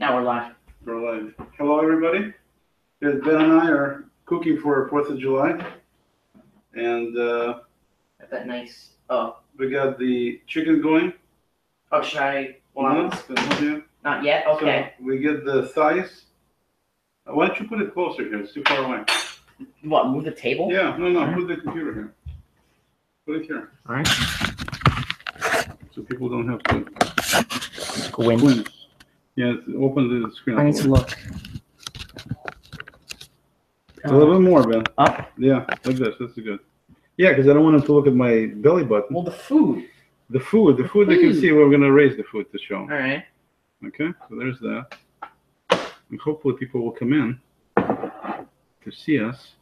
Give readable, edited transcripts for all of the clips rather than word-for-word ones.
Now we're live. We're live. Hello, everybody. Yes, Ben and I are cooking for 4th of July. And Got that nice. Oh. we got the chicken going. Oh, should I? Well, Yeah. Not yet? Okay. So we get the thighs. Why don't you put it closer here? It's too far away. What, move the table? Yeah, no. Right. Put the computer here. Put it here. All right. So people don't have to Squint. squint. Yeah, open the screen. I need to look. A little bit more, Ben. Up? Yeah, like this. This is good. Yeah, because I don't want them to look at my belly button. Well, the food. The food they can see. We're going to raise the food to show. All right. Okay, so there's that. And hopefully people will come in to see us.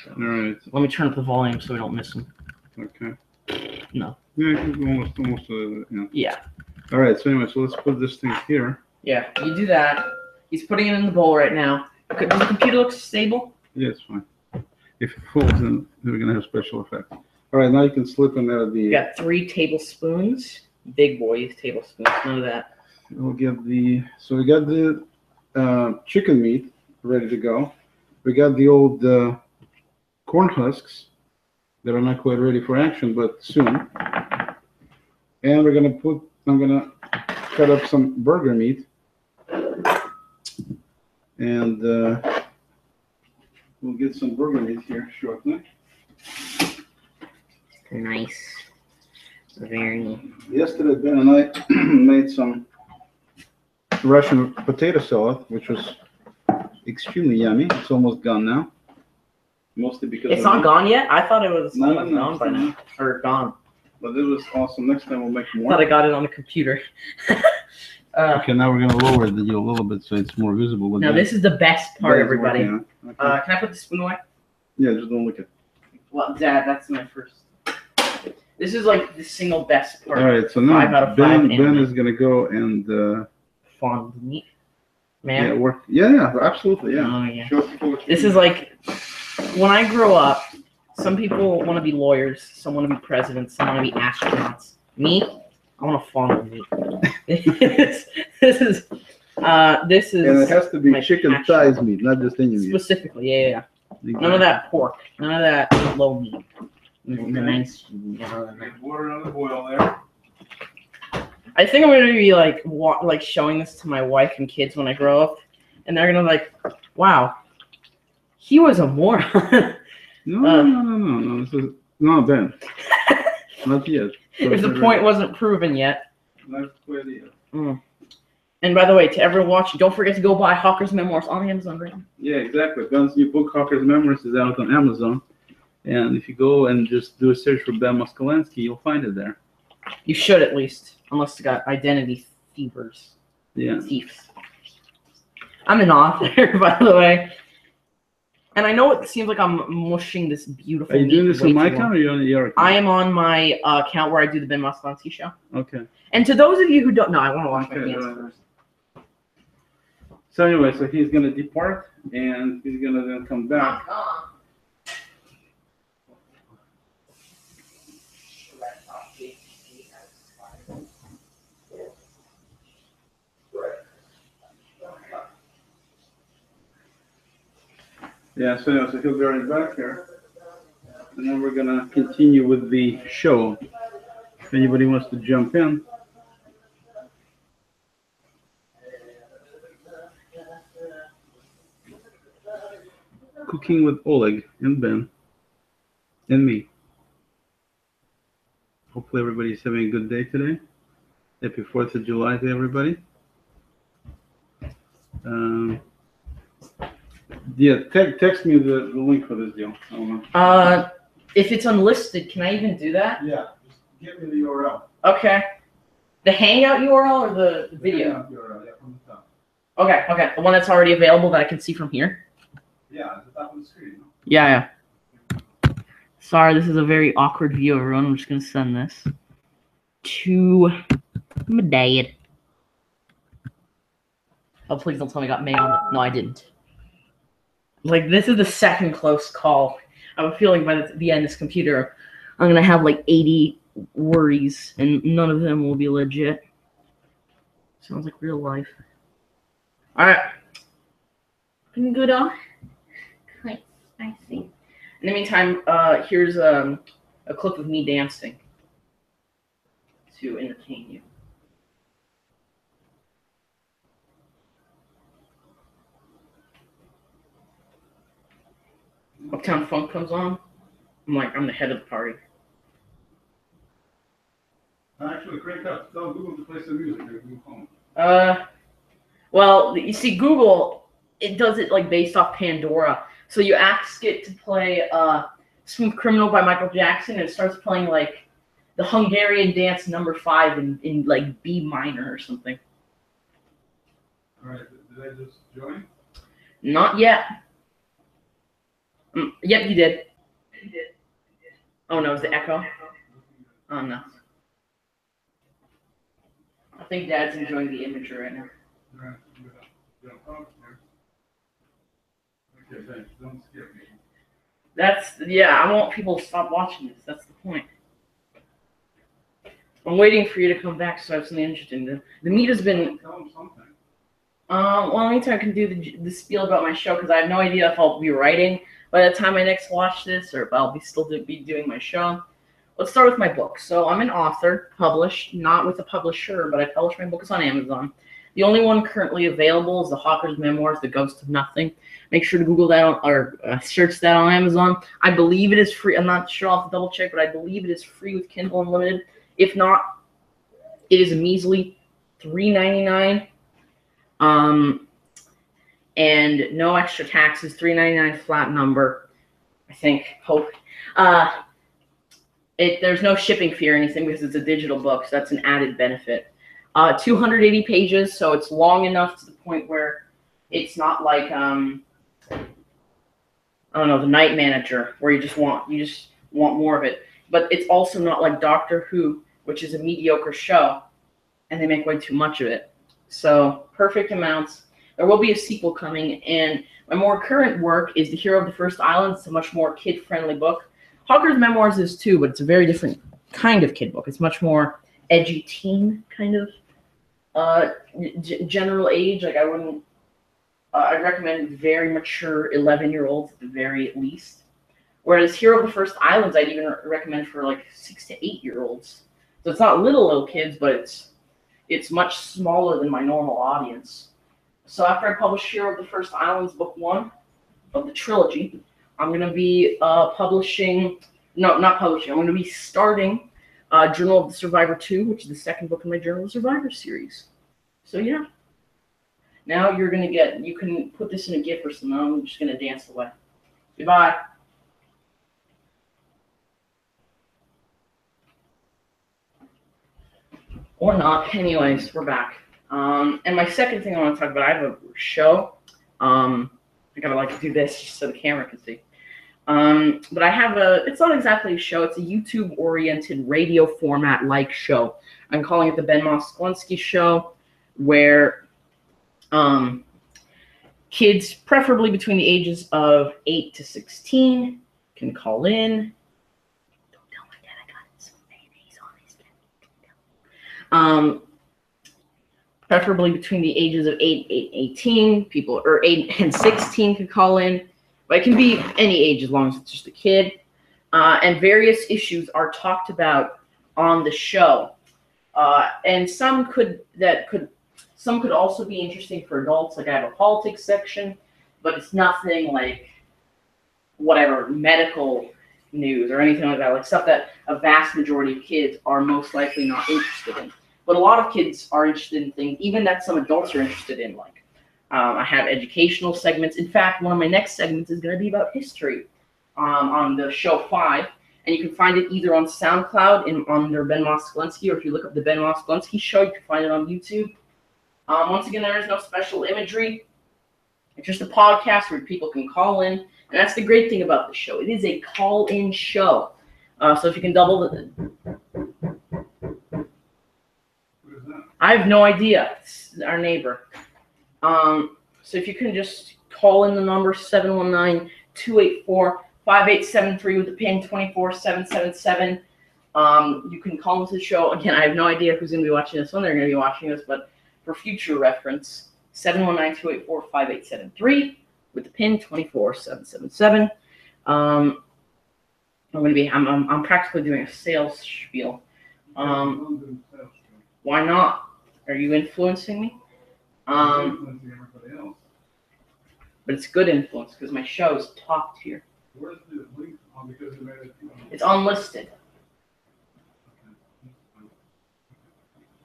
All right. Let me turn up the volume so we don't miss them. Okay. No. Yeah, almost. Yeah. Yeah. All right. So anyway, so let's put this thing here. Yeah, you do that. He's putting it in the bowl right now. Okay, does the computer look stable? Yeah, it's fine. If it falls, then we're gonna have special effect. All right, now you can slip in there the. You got 3 tablespoons. Big boys tablespoons. None of that. We'll get the. So we got the chicken meat ready to go. We got the old corn husks that are not quite ready for action, but soon. And we're gonna put. I'm gonna cut up some burger meat, and we'll get some burger meat here shortly. Nice. Very. Yesterday, Ben and I made some Russian potato salad, which was extremely yummy. It's almost gone now. Mostly because It's not gone yet? I thought it was No, gone by now. Or gone. But it was awesome. Next time we'll make I more. thought I got it on the computer. Okay, now we're gonna lower the deal a little bit so it's more visible. Now this is the best part, everybody. Okay. Can I put the spoon away? Yeah, just don't look at it. Well, Dad, that's my first. This is like the single best part. All right, so 5 out now of 5 Ben is gonna go and fond meat. yeah, Man. work. Yeah, absolutely, yeah. Oh, yeah. Show people what you This is like when I grow up. Some people want to be lawyers. Some want to be presidents. Some want to be astronauts. Me, I want to fond meat. this is. And it has to be my chicken passion. thighs meat, not just any meat. Specifically, yeah. None of that pork. None of that low meat. The nice. Water on the boil there. I think I'm gonna be like showing this to my wife and kids when I grow up, and they're gonna be like, "Wow, he was a moron." No. This is no Ben. Not yet. If the point wasn't proven yet. Not quite yet. And by the way, to everyone watching, don't forget to go buy Hawker's Memoirs on Amazon right now. Yeah, exactly. Ben's new book, Hawker's Memoirs, is out on Amazon. And if you go and just do a search for Ben Moskalansky, you'll find it there. You should at least, unless you got identity thievers. Yeah. Thieves. I'm an author, by the way. And I know it seems like I'm mushing this beautiful. Are you doing meat this way on my too account long. or you're on your account? I am on my account where I do the Ben Moskalansky show. Okay. And to those of you who don't know, I want to wash my Okay, hands right. first. So anyway, so he's going to depart and he's going to then come back. Yeah, so anyway, so he'll be right back here. And then we're going to continue with the show. If anybody wants to jump in. Cooking with Oleg and Ben and me. Hopefully everybody's having a good day today. Happy 4th of July to everybody. Yeah, text me the link for this deal. I don't know. If it's unlisted, can I even do that? Yeah, just give me the URL. Okay. The Hangout URL or the video? URL, yeah, from the top. Okay. The one that's already available that I can see from here? Yeah, at the top of the screen. Yeah. Sorry, this is a very awkward view, everyone. I'm just going to send this to my dad. Oh, please don't tell me I got mail. No, I didn't. Like, this is the second close call. I have a feeling by the end of this computer, I'm going to have like 80 worries, and none of them will be legit. Sounds like real life. All right. Good on. Quite spicy. In the meantime, here's a clip of me dancing to entertain you. Uptown Funk comes on. I'm like, I'm the head of the party. Actually, crank up. Tell Google to play some music. Google Home. Well, you see, Google, it does it like based off Pandora. So you ask it to play Smooth Criminal by Michael Jackson, and it starts playing like the Hungarian dance number 5 in like B minor or something. All right. Did I just join? Not yet. Yep, you did. Oh no, is the echo? Oh no. I think Dad's enjoying the imagery right now. All right. Okay, thanks. Don't skip me. I want people to stop watching this. That's the point. I'm waiting for you to come back so I have something interesting. The meat has been. Tell them something. Well, anytime I can do the spiel about my show because I have no idea if I'll be writing by the time I next watch this or if I'll be doing my show. Let's start with my book. So I'm an author, published, not with a publisher, but I published my books on Amazon. The only one currently available is The Hawker's Memoirs, The Ghost of Nothing. Make sure to Google that or search that on Amazon. I believe it is free. I'm not sure. I'll have to double check, but I believe it is free with Kindle Unlimited. If not, it is a measly $3.99. And no extra taxes, $3.99 flat number. I think. Hope. There's no shipping fee or anything because it's a digital book, so that's an added benefit. 280 pages, so it's long enough to the point where it's not like I don't know, The Night Manager, where you just want more of it. But it's also not like Doctor Who, which is a mediocre show, and they make way too much of it. So perfect amounts. There will be a sequel coming, and my more current work is The Hero of the First Island. It's a much more kid-friendly book. Hawker's Memoirs is too, but it's a very different kind of kid book. It's much more edgy teen kind of general age. Like I wouldn't, I'd recommend very mature 11-year-olds at the very least. Whereas Hero of the First Islands, I'd even recommend for like 6 to 8-year-olds. So it's not little kids, but it's much smaller than my normal audience. So after I publish Hero of the First Islands, book 1 of the trilogy, I'm going to be I'm going to be starting Journal of the Survivor 2, which is the second book in my Journal of the Survivor series. So yeah. Now you can put this in a GIF or something. I'm just going to dance away. Goodbye. Or not. Anyways, we're back. And my second thing I want to talk about, I have a show. I gotta like do this just so the camera can see. But I have it's not exactly a show, it's a YouTube-oriented radio format-like show. I'm calling it the Ben Moskalinsky Show, where kids, preferably between the ages of 8 to 16, can call in. Don't tell my dad I got it. So he's on his preferably between the ages of 8 and 18, or 8 and 16 can call in. But it can be any age as long as it's just a kid. And various issues are talked about on the show. And some could also be interesting for adults. Like I have a politics section, but it's nothing like whatever medical news or anything like that. Like stuff that a vast majority of kids are most likely not interested in. But a lot of kids are interested in things, even that some adults are interested in. Like I have educational segments. In fact, one of my next segments is going to be about history on the show 5. And you can find it either on SoundCloud under Ben Moskalinsky, or if you look up the Ben Moskalinsky Show, you can find it on YouTube. Once again, there is no special imagery. It's just a podcast where people can call in. And that's the great thing about the show. It is a call-in show. So if you can double the... I have no idea. It's our neighbor. So if you can just call in the number 719-284-5873 with the pin 24777. You can call into the show. Again, I have no idea who's going to be watching this when they're going to be watching this, but for future reference, 719-284-5873 with the pin 24777. I'm practically doing a sales spiel. Why not? Are you influencing me? But it's good influence because my show is top tier. Where's the link on because you made it? It's unlisted.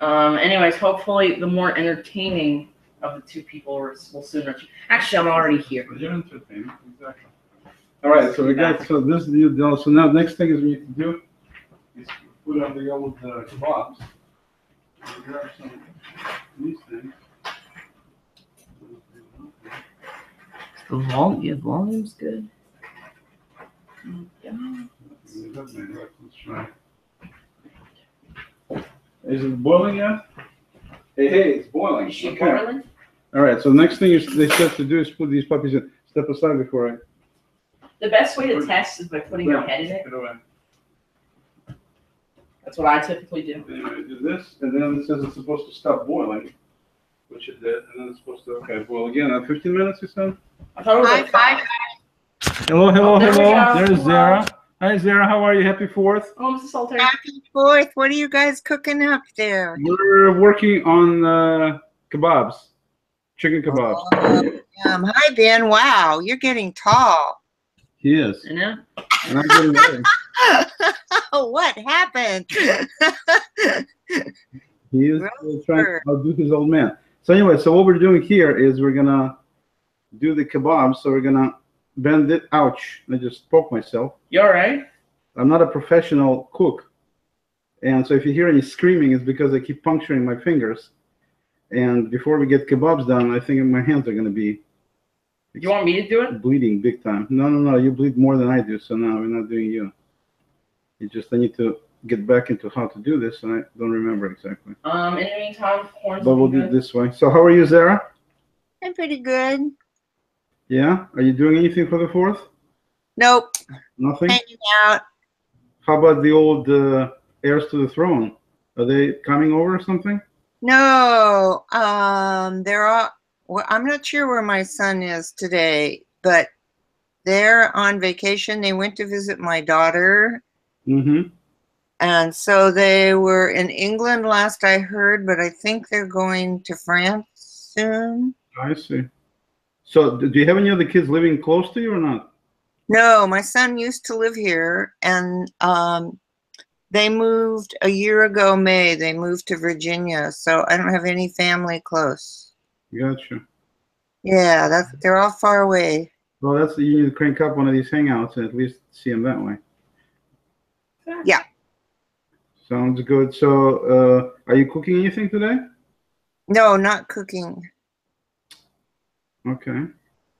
Anyways, hopefully the more entertaining of the two people will soon reach. Actually, I'm already here. You're entertaining, exactly. All right, so we got so this you know, so now next thing is we need to do is put on the old kebabs. So grab some of these things. The volume's good. Yeah. Let's try. Is it boiling yet? Hey, it's boiling. Is she Okay. boiling? All right, so the next thing they said to do is put these puppies in. Step aside before I The best way to test is by putting your head in it. put it away. That's what I typically do. Anyway, do this, and then it says it's supposed to stop boiling, which it did, and then it's supposed to, okay, boil again. 15 minutes, you said? I thought it was like Hi. 5. Hello, Oh, there we go. There's Hello. Zara. Hi, Zara. How are you? Happy 4th. Oh, Mrs. Salter. Happy 4th. What are you guys cooking up there? We're working on kebabs, chicken kebabs. Hi, Ben. Wow, you're getting tall. He is. I know. And I'm getting ready. What happened? He is trying to outdo his old man. So anyway, so what we're doing here is we're gonna do the kebabs. So we're gonna bend it. Ouch! I just poked myself. You all right? I'm not a professional cook, and so if you hear any screaming, it's because I keep puncturing my fingers. And before we get kebabs done, I think my hands are gonna be. You want me to do it? Bleeding big time. No. You bleed more than I do, so no, we're not doing you. I need to get back into how to do this, and I don't remember exactly. In the meantime, corn's But we'll looking do it good. this way. So how are you, Zara? I'm pretty good. Yeah? Are you doing anything for the 4th? Nope. Nothing? Hanging out. How about the old heirs to the throne? Are they coming over or something? No. They're all. Well, I'm not sure where my son is today, but they're on vacation. They went to visit my daughter. Mm-hmm. And so they were in England last I heard, but I think they're going to France soon. I see. So do you have any other kids living close to you or not? No, my son used to live here, and they moved a year ago, May. They moved to Virginia, so I don't have any family close. Gotcha. Yeah, they're all far away. Well, you need to crank up one of these hangouts and at least see them that way. Yeah. Sounds good. So are you cooking anything today? No, not cooking. Okay.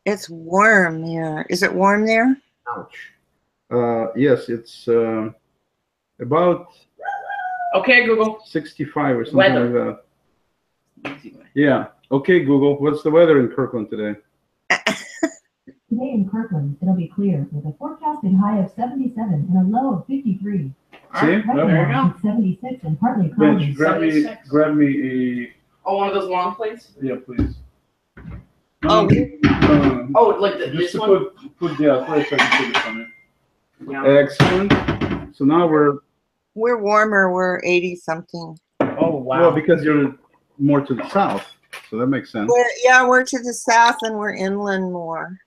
It's warm here. Is it warm there? Ouch. Yes, it's about Okay, Google. 65 or something Weather. like that. Yeah. Okay, Google. What's the weather in Kirkland today? Today in Kirkland, it'll be clear with a forecasted high of 77 and a low of 53. See? Right there you now, go. it's 76 and partly Bench, cloudy. grab me 76. a Oh, one of those long plates? yeah, please. Oh. No. Oh, like Just this to one? put yeah, place I can put it on Yeah. it. Excellent. So now we're We're warmer. We're 80 something. Oh, wow. well because you're more to the south, so that makes sense. We're to the south and we're inland more.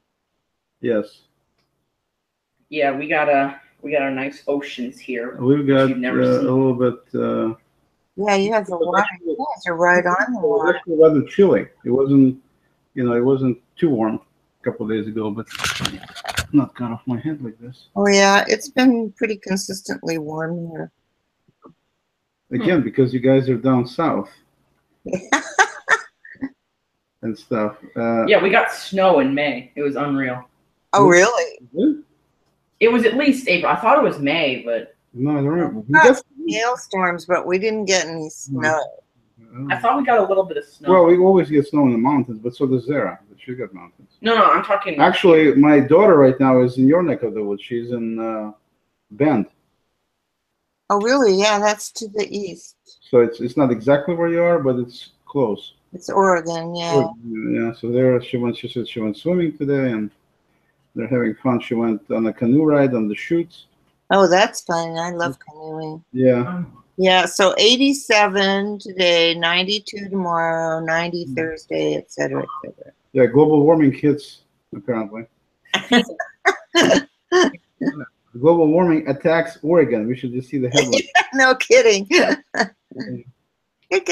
Yes, Yeah, we got our nice oceans here. we've got You've never a seen. little bit. Yeah, you have the water. You guys are right on the It was water. actually rather chilly. It wasn't, it wasn't too warm a couple of days ago, but not cut off my head like this. Oh yeah, it's been pretty consistently warm here. Again, because you guys are down south and stuff. Yeah, we got snow in May. It was unreal. Oh really? It was at least April. I thought it was May, but No, I don't remember. We Got got, some hailstorms, but we didn't get any snow. I thought we got a little bit of snow. well, we always get snow in the mountains, but so does Zara. But she's got mountains. No, I'm talking. Actually, my daughter right now is in your neck of the woods. She's in Bend. Oh really? Yeah, that's to the east. So it's not exactly where you are, but it's close. It's Oregon, yeah. Yeah, so there she said she went swimming today and they're having fun. She went on a canoe ride on the chutes. Oh, that's fun. I love canoeing. Yeah. Yeah, so 87 today, 92 tomorrow, 90 Thursday, et cetera, et cetera. Yeah, global warming hits, apparently. Global warming attacks Oregon. We should just see the headline. No kidding. It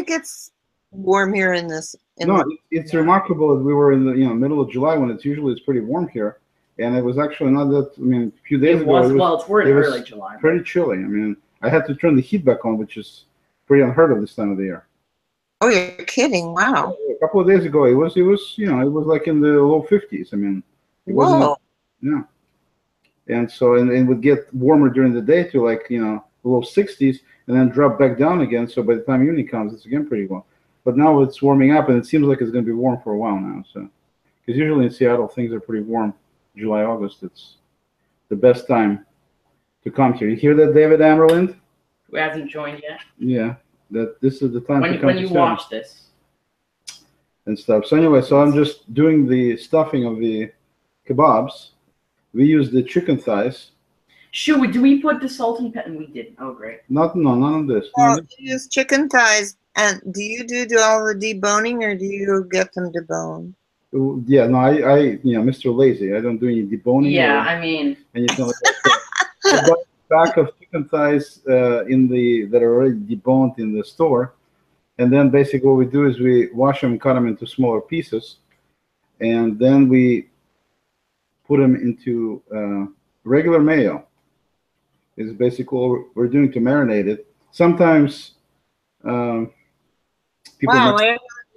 gets warm here in this. No, it's remarkable that we were in the middle of July when it's pretty warm here, and it was actually not that. I mean, a few days ago, we're in early July. Pretty chilly. I mean, I had to turn the heat back on, which is pretty unheard of this time of the year. Oh, you're kidding! Wow. A couple of days ago, it was like in the low 50s. I mean, it wasn't. Whoa. Yeah. And so and it would get warmer during the day to like the low 60s, and then drop back down again. So by the time evening comes, it's again pretty warm. But now it's warming up, and it seems like it's going to be warm for a while now. So, because usually in Seattle things are pretty warm, July, August. It's the best time to come here. You hear that, David Amerland? Who hasn't joined yet? Yeah, that this is the time to come when you watch this and stuff. So anyway, so I'm just doing the stuffing of the kebabs. We use the chicken thighs. Do we put the salt and pepper? We didn't. Oh, great. None of this. Well, you use chicken thighs. And do you do all the deboning, or do you get them deboned? Yeah, no, I Mr. Lazy. I don't do any deboning. Yeah, I mean, anything like that. So I got a pack of chicken thighs that are already deboned in the store, and then basically what we do is we wash them, cut them into smaller pieces, and then we put them into regular mayo. Is basically what we're doing to marinate it. Sometimes. Wow,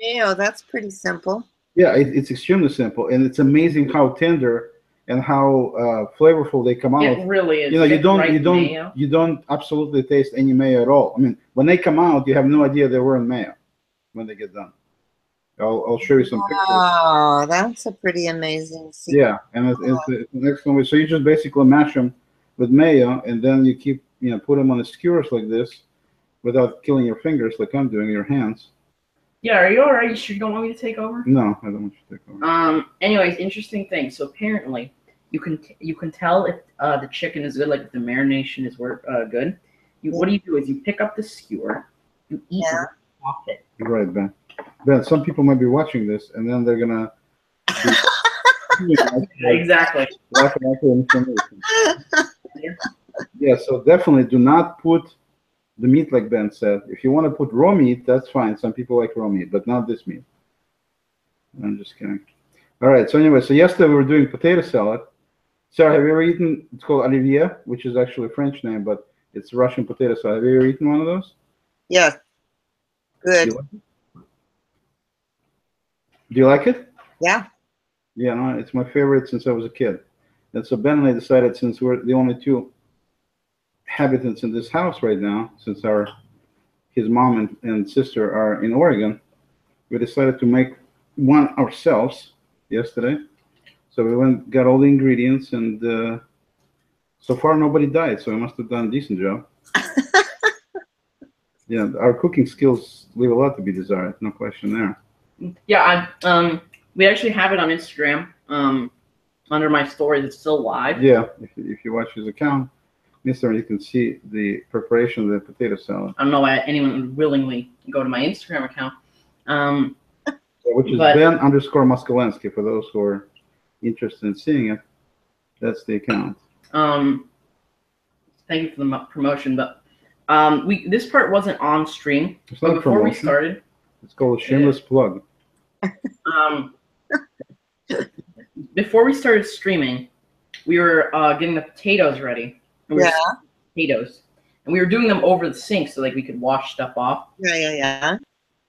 mayo, that's pretty simple. Yeah, it's extremely simple, and it's amazing how tender and how flavorful they come out. It really is. You don't absolutely taste any mayo at all. I mean, when they come out, you have no idea they were in mayo when they get done. I'll show you some pictures. Oh, that's a pretty amazing secret. Yeah, and it's an excellent way. So you just basically mash them with mayo, and then you keep put them on the skewers like this, without killing your fingers like I'm doing, your hands. Yeah, are you all right? You sure you don't want me to take over? No, I don't want you to take over. Anyways, interesting thing. So apparently, you can tell if the chicken is good, like if the marination is good. What do? You pick up the skewer, you eat it off it. You're right, Ben. Ben, some people might be watching this, and then they're gonna. Exactly. Yeah, so definitely do not put the meat like Ben said. If you want to put raw meat, that's fine. Some people like raw meat, but not this meat. I'm just kidding. All right. So anyway, so yesterday we were doing potato salad. Sarah, have you ever eaten? It's called Olivier, which is actually a French name, but it's Russian potato salad. Have you ever eaten one of those? Yeah. Good. Do you like it? Yeah. Yeah, no, it's my favorite since I was a kid. And so Ben and I decided, since we're the only two inhabitants in this house right now, since his mom and sister are in Oregon, we decided to make one ourselves yesterday. So we got all the ingredients, and so far nobody died, so we must have done a decent job. Yeah, our cooking skills leave a lot to be desired, no question there. Yeah, we actually have it on Instagram under my story that's still live. Yeah, if you watch his account, Mr. You can see the preparation of the potato salad. I don't know why anyone would willingly go to my Instagram account. Which is Ben_Moskolensky for those who are interested in seeing it. That's the account. Thank you for the promotion, but this part wasn't on stream. It's not before promotion. We started. It's called a shameless plug. Before we started streaming, we were getting the potatoes ready. Potatoes, and we were doing them over the sink so like we could wash stuff off. Yeah.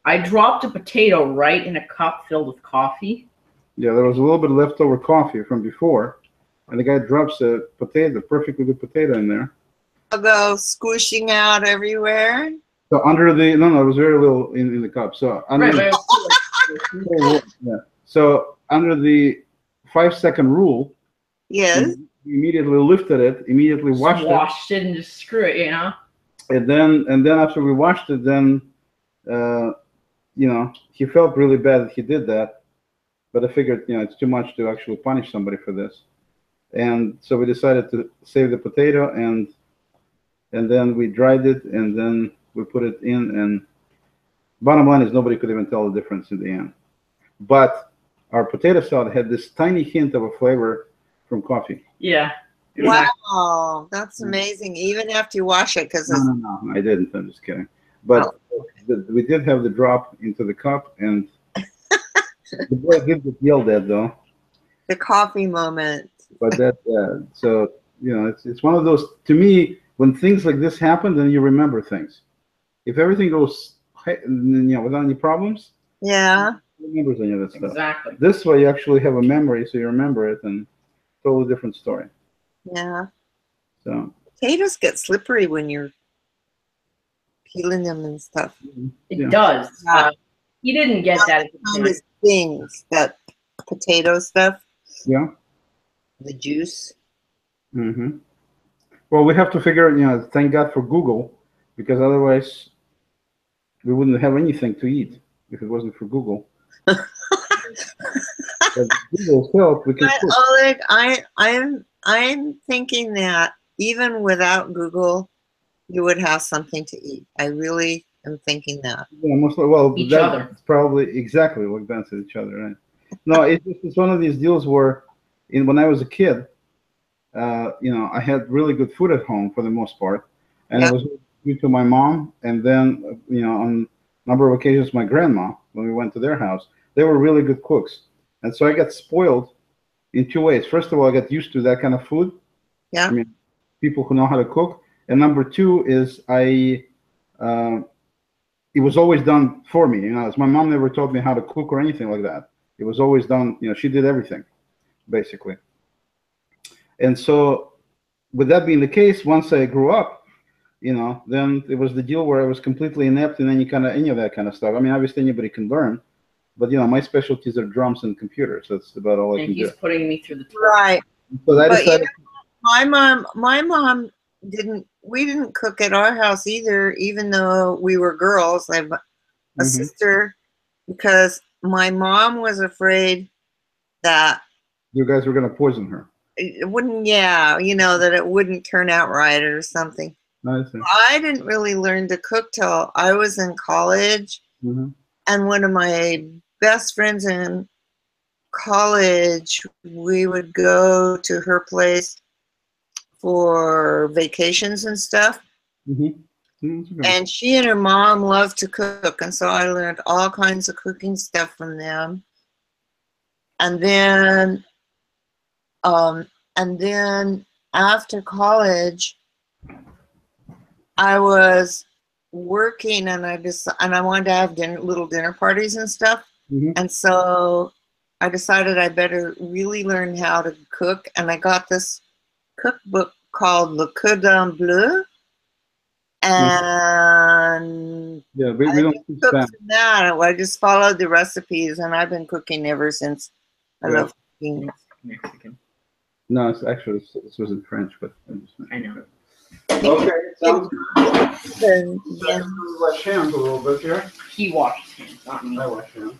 I dropped a potato right in a cup filled with coffee. Yeah, there was a little bit of leftover coffee from before, and the guy drops a potato, perfectly good potato, in there. I'll go squishing out everywhere. So under the there was very little in the cup. So under So under the 5-second rule, yes, you immediately lifted it, immediately washed it, and just screw it, And then after we washed it, then he felt really bad that he did that, but I figured, it's too much to actually punish somebody for this. And so we decided to save the potato, and then we dried it, and then we put it in, and bottom line is nobody could even tell the difference in the end. But our potato salad had this tiny hint of a flavor from coffee. Yeah. Wow, that's amazing. Even after you wash it, because No, I didn't. I'm just kidding. But we did have the drop into the cup, and the boy did get yelled at, though. the coffee moment. But so it's one of those. To me, when things like this happen, then you remember things. If everything goes, without any problems, Yeah. you remember any of that stuff. Exactly. This way, you actually have a memory, so you remember it, and totally different story. Yeah. So Potatoes get slippery when you're peeling them and stuff. It does. Yeah. You didn't get that at the Kind time. of things, that potato stuff, Yeah. the juice. Mm-hmm. Well, we have to figure, thank God for Google, because otherwise we wouldn't have anything to eat if it wasn't for Google. With Google's help, we can But cook. Oleg, I'm thinking that even without Google, you would have something to eat. I really am thinking that. Yeah, well, Each that's other. probably exactly what dance at each other, right? No, it's one of these deals where, when I was a kid, I had really good food at home for the most part, and Yeah. it was due to my mom, and then on a number of occasions my grandma when we went to their house. They were really good cooks, and so I got spoiled in two ways. First of all, I got used to that kind of food. Yeah. I mean, people who know how to cook, and number two is it was always done for me. As my mom never taught me how to cook or anything like that. It was always done. She did everything, basically. And so, with that being the case, once I grew up, then it was the deal where I was completely inept in any of that kind of stuff. I mean, obviously anybody can learn, but my specialties are drums and computers. That's about all I And can do. he's putting me through the Right. So I But decided. my mom we didn't cook at our house either, even though we were girls. I have a Mhm. sister, because my mom was afraid that You guys were going to poison her. it wouldn't, that it wouldn't turn out right or something. I see. I didn't really learn to cook till I was in college, Mhm. and one of my best friends in college, we would go to her place for vacations and stuff. Mhm. That's okay. And she and her mom loved to cook, and so I learned all kinds of cooking stuff from them. And then after college, I was working, and I wanted to have little dinner parties and stuff. Mhm. And so I decided I better really learn how to cook, and I got this cookbook called Le Cordon Bleu. And Yeah, we I don't just speak cooked Spanish. from that. I just followed the recipes, and I've been cooking ever since. I Yeah. love cooking. Mexican. No, it's actually this was in French, but I know. Okay, sounds good. Yeah. Wash hands a little bit here. He washed his hands, not me. I wash hands.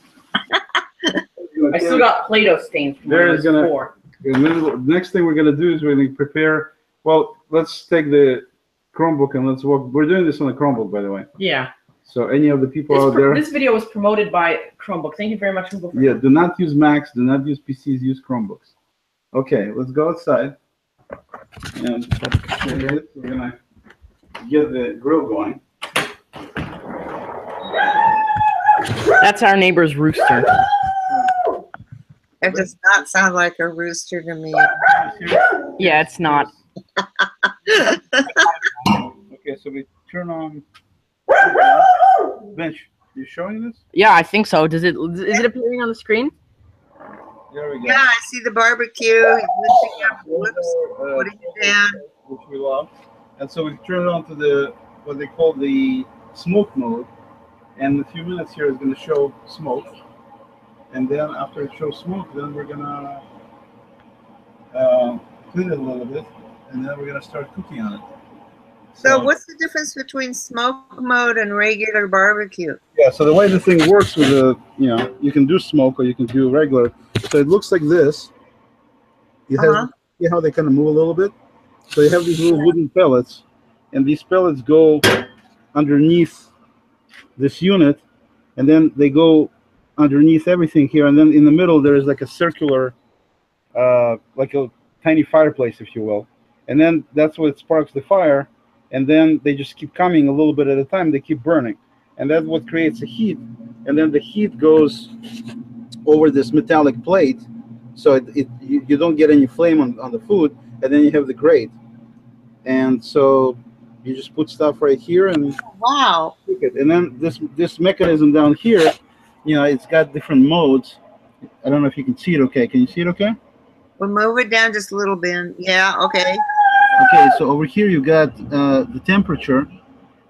I still got Play-Doh stains from when There I is was gonna- 4. And then the next thing we're gonna do is we're gonna prepare. Well, let's take the Chromebook and let's walk. We're doing this on the Chromebook, by the way. Yeah. So any of the people out there, This video was promoted by Chromebook. Thank you very much, Google. For yeah, do not use Macs, do not use PCs, use Chromebooks. Okay, let's go outside. And we're gonna get the grill going. That's our neighbor's rooster. It does not sound like a rooster to me. Yeah, it's not. Okay, so we turn on. Bench, you showing this? Yeah, I think so. Is it appearing on the screen? There we go. Yeah, I see the barbecue. He's lifting up. Whoops. Putting it down. Which we love. And so we turn it on to what they call the smoke mode. And in a few minutes here is going to show smoke. And then after it shows smoke, then we're going to clean it a little bit. And then we're going to start cooking on it. So what's the difference between smoke mode and regular barbecue? Yeah, so the way the thing works with the, you can do smoke or you can do regular. So it looks like this. You have, see how they kind of move a little bit? So you have these little wooden pellets, and these pellets go underneath this unit, and then they go underneath everything here, and then in the middle there is like a circular, like a tiny fireplace, if you will. And then that's what sparks the fire, and then they just keep coming a little bit at a time. They keep burning, and that's what creates the heat. And then the heat goes over this metallic plate, so you don't get any flame on the food, and then you have the grate. And so you just put stuff right here and wow. cook it. And then this mechanism down here, it's got different modes. I don't know if you can see it okay. Can you see it okay? We'll move it down just a little bit. Yeah, okay. Okay, so over here you got the temperature,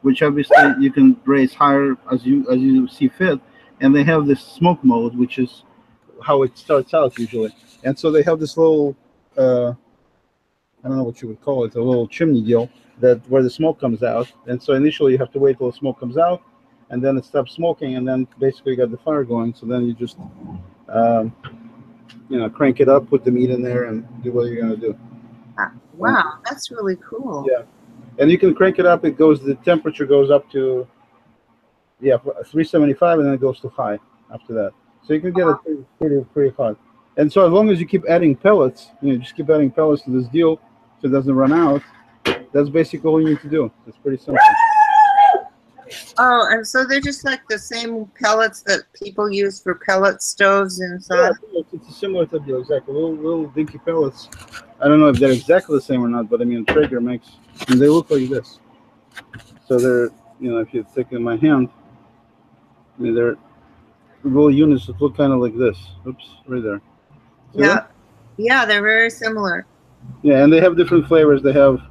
which obviously you can raise higher as you see fit. And they have this smoke mode, which is how it starts out usually. And so they have this little, I don't know what you would call it, a little chimney deal where the smoke comes out. And so initially you have to wait till the smoke comes out, and then it stops smoking, and then basically you got the fire going. So then you just, crank it up, put the meat in there, and do what you're gonna do. Wow, that's really cool. Yeah, and you can crank it up. The temperature goes up to 375, and then it goes to high after that. So you can get it pretty hot. And so as long as you keep adding pellets, just keep adding pellets to this deal so it doesn't run out. That's basically all you need to do. It's pretty simple. Oh, and so they're just like the same pellets that people use for pellet stoves inside? Yeah, it's a similar type deal, exactly. Little dinky pellets. I don't know if they're exactly the same or not, but I mean, Traeger makes, and they look like this. So they're, if you take in my hand, I mean, they're little units that look kind of like this. Oops, right there. See that? Yeah, they're very similar. Yeah, and they have different flavors. They have,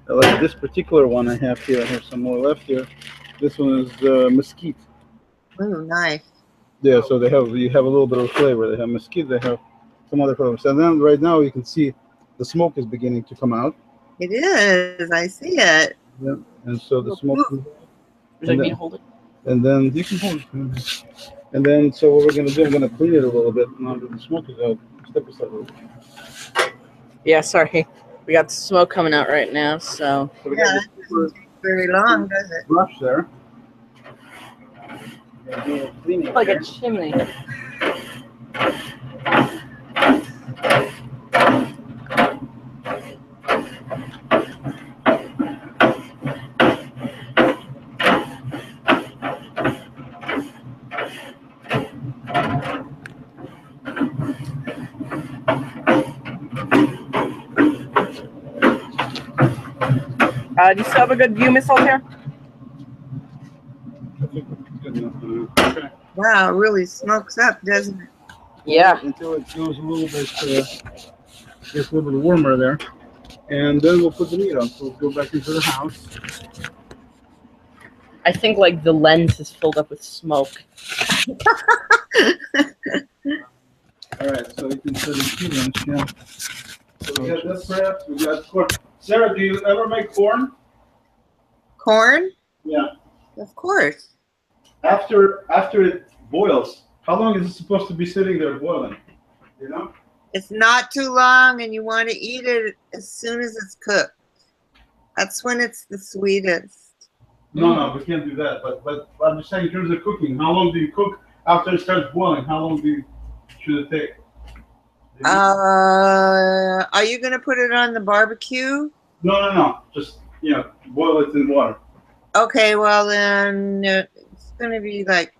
like this particular one I have here. I have some more left here. This one is mesquite. Oh, nice. Yeah, so you have a little bit of flavor. They have mesquite. They have some other flavors. And then right now you can see the smoke is beginning to come out. It is. I see it. Yeah, and so the smoke. Would you like me to hold it? And then you can hold it. And then so what we're gonna do, I'm gonna clean it a little bit. Now that the smoke is out, step aside a little. Yeah, sorry. We got the smoke coming out right now, so. So we got That doesn't take very long, does it? brush there. Cleaning Like there. a chimney. Do you still have a good view, Miss Altair? I think it's good enough. Okay. Wow, it really smokes up, doesn't it? Yeah. Until it goes a little bit, gets a little bit warmer there. And then we'll put the meat on. So we'll go back into the house. I think like the lens is filled up with smoke. All right, so you can set it in. Yeah. So we got this wrapped. We got corn. Sarah, do you ever make corn? Corn? Yeah. Of course. After it boils, how long is it supposed to be sitting there boiling? You know? It's not too long, and you want to eat it as soon as it's cooked. That's when it's the sweetest. No, we can't do that. But I'm just saying, in terms of cooking, how long do you cook after it starts boiling? How long should it take? Are you gonna put it on the barbecue? No. Just boil it in water. Okay, well then it's gonna be like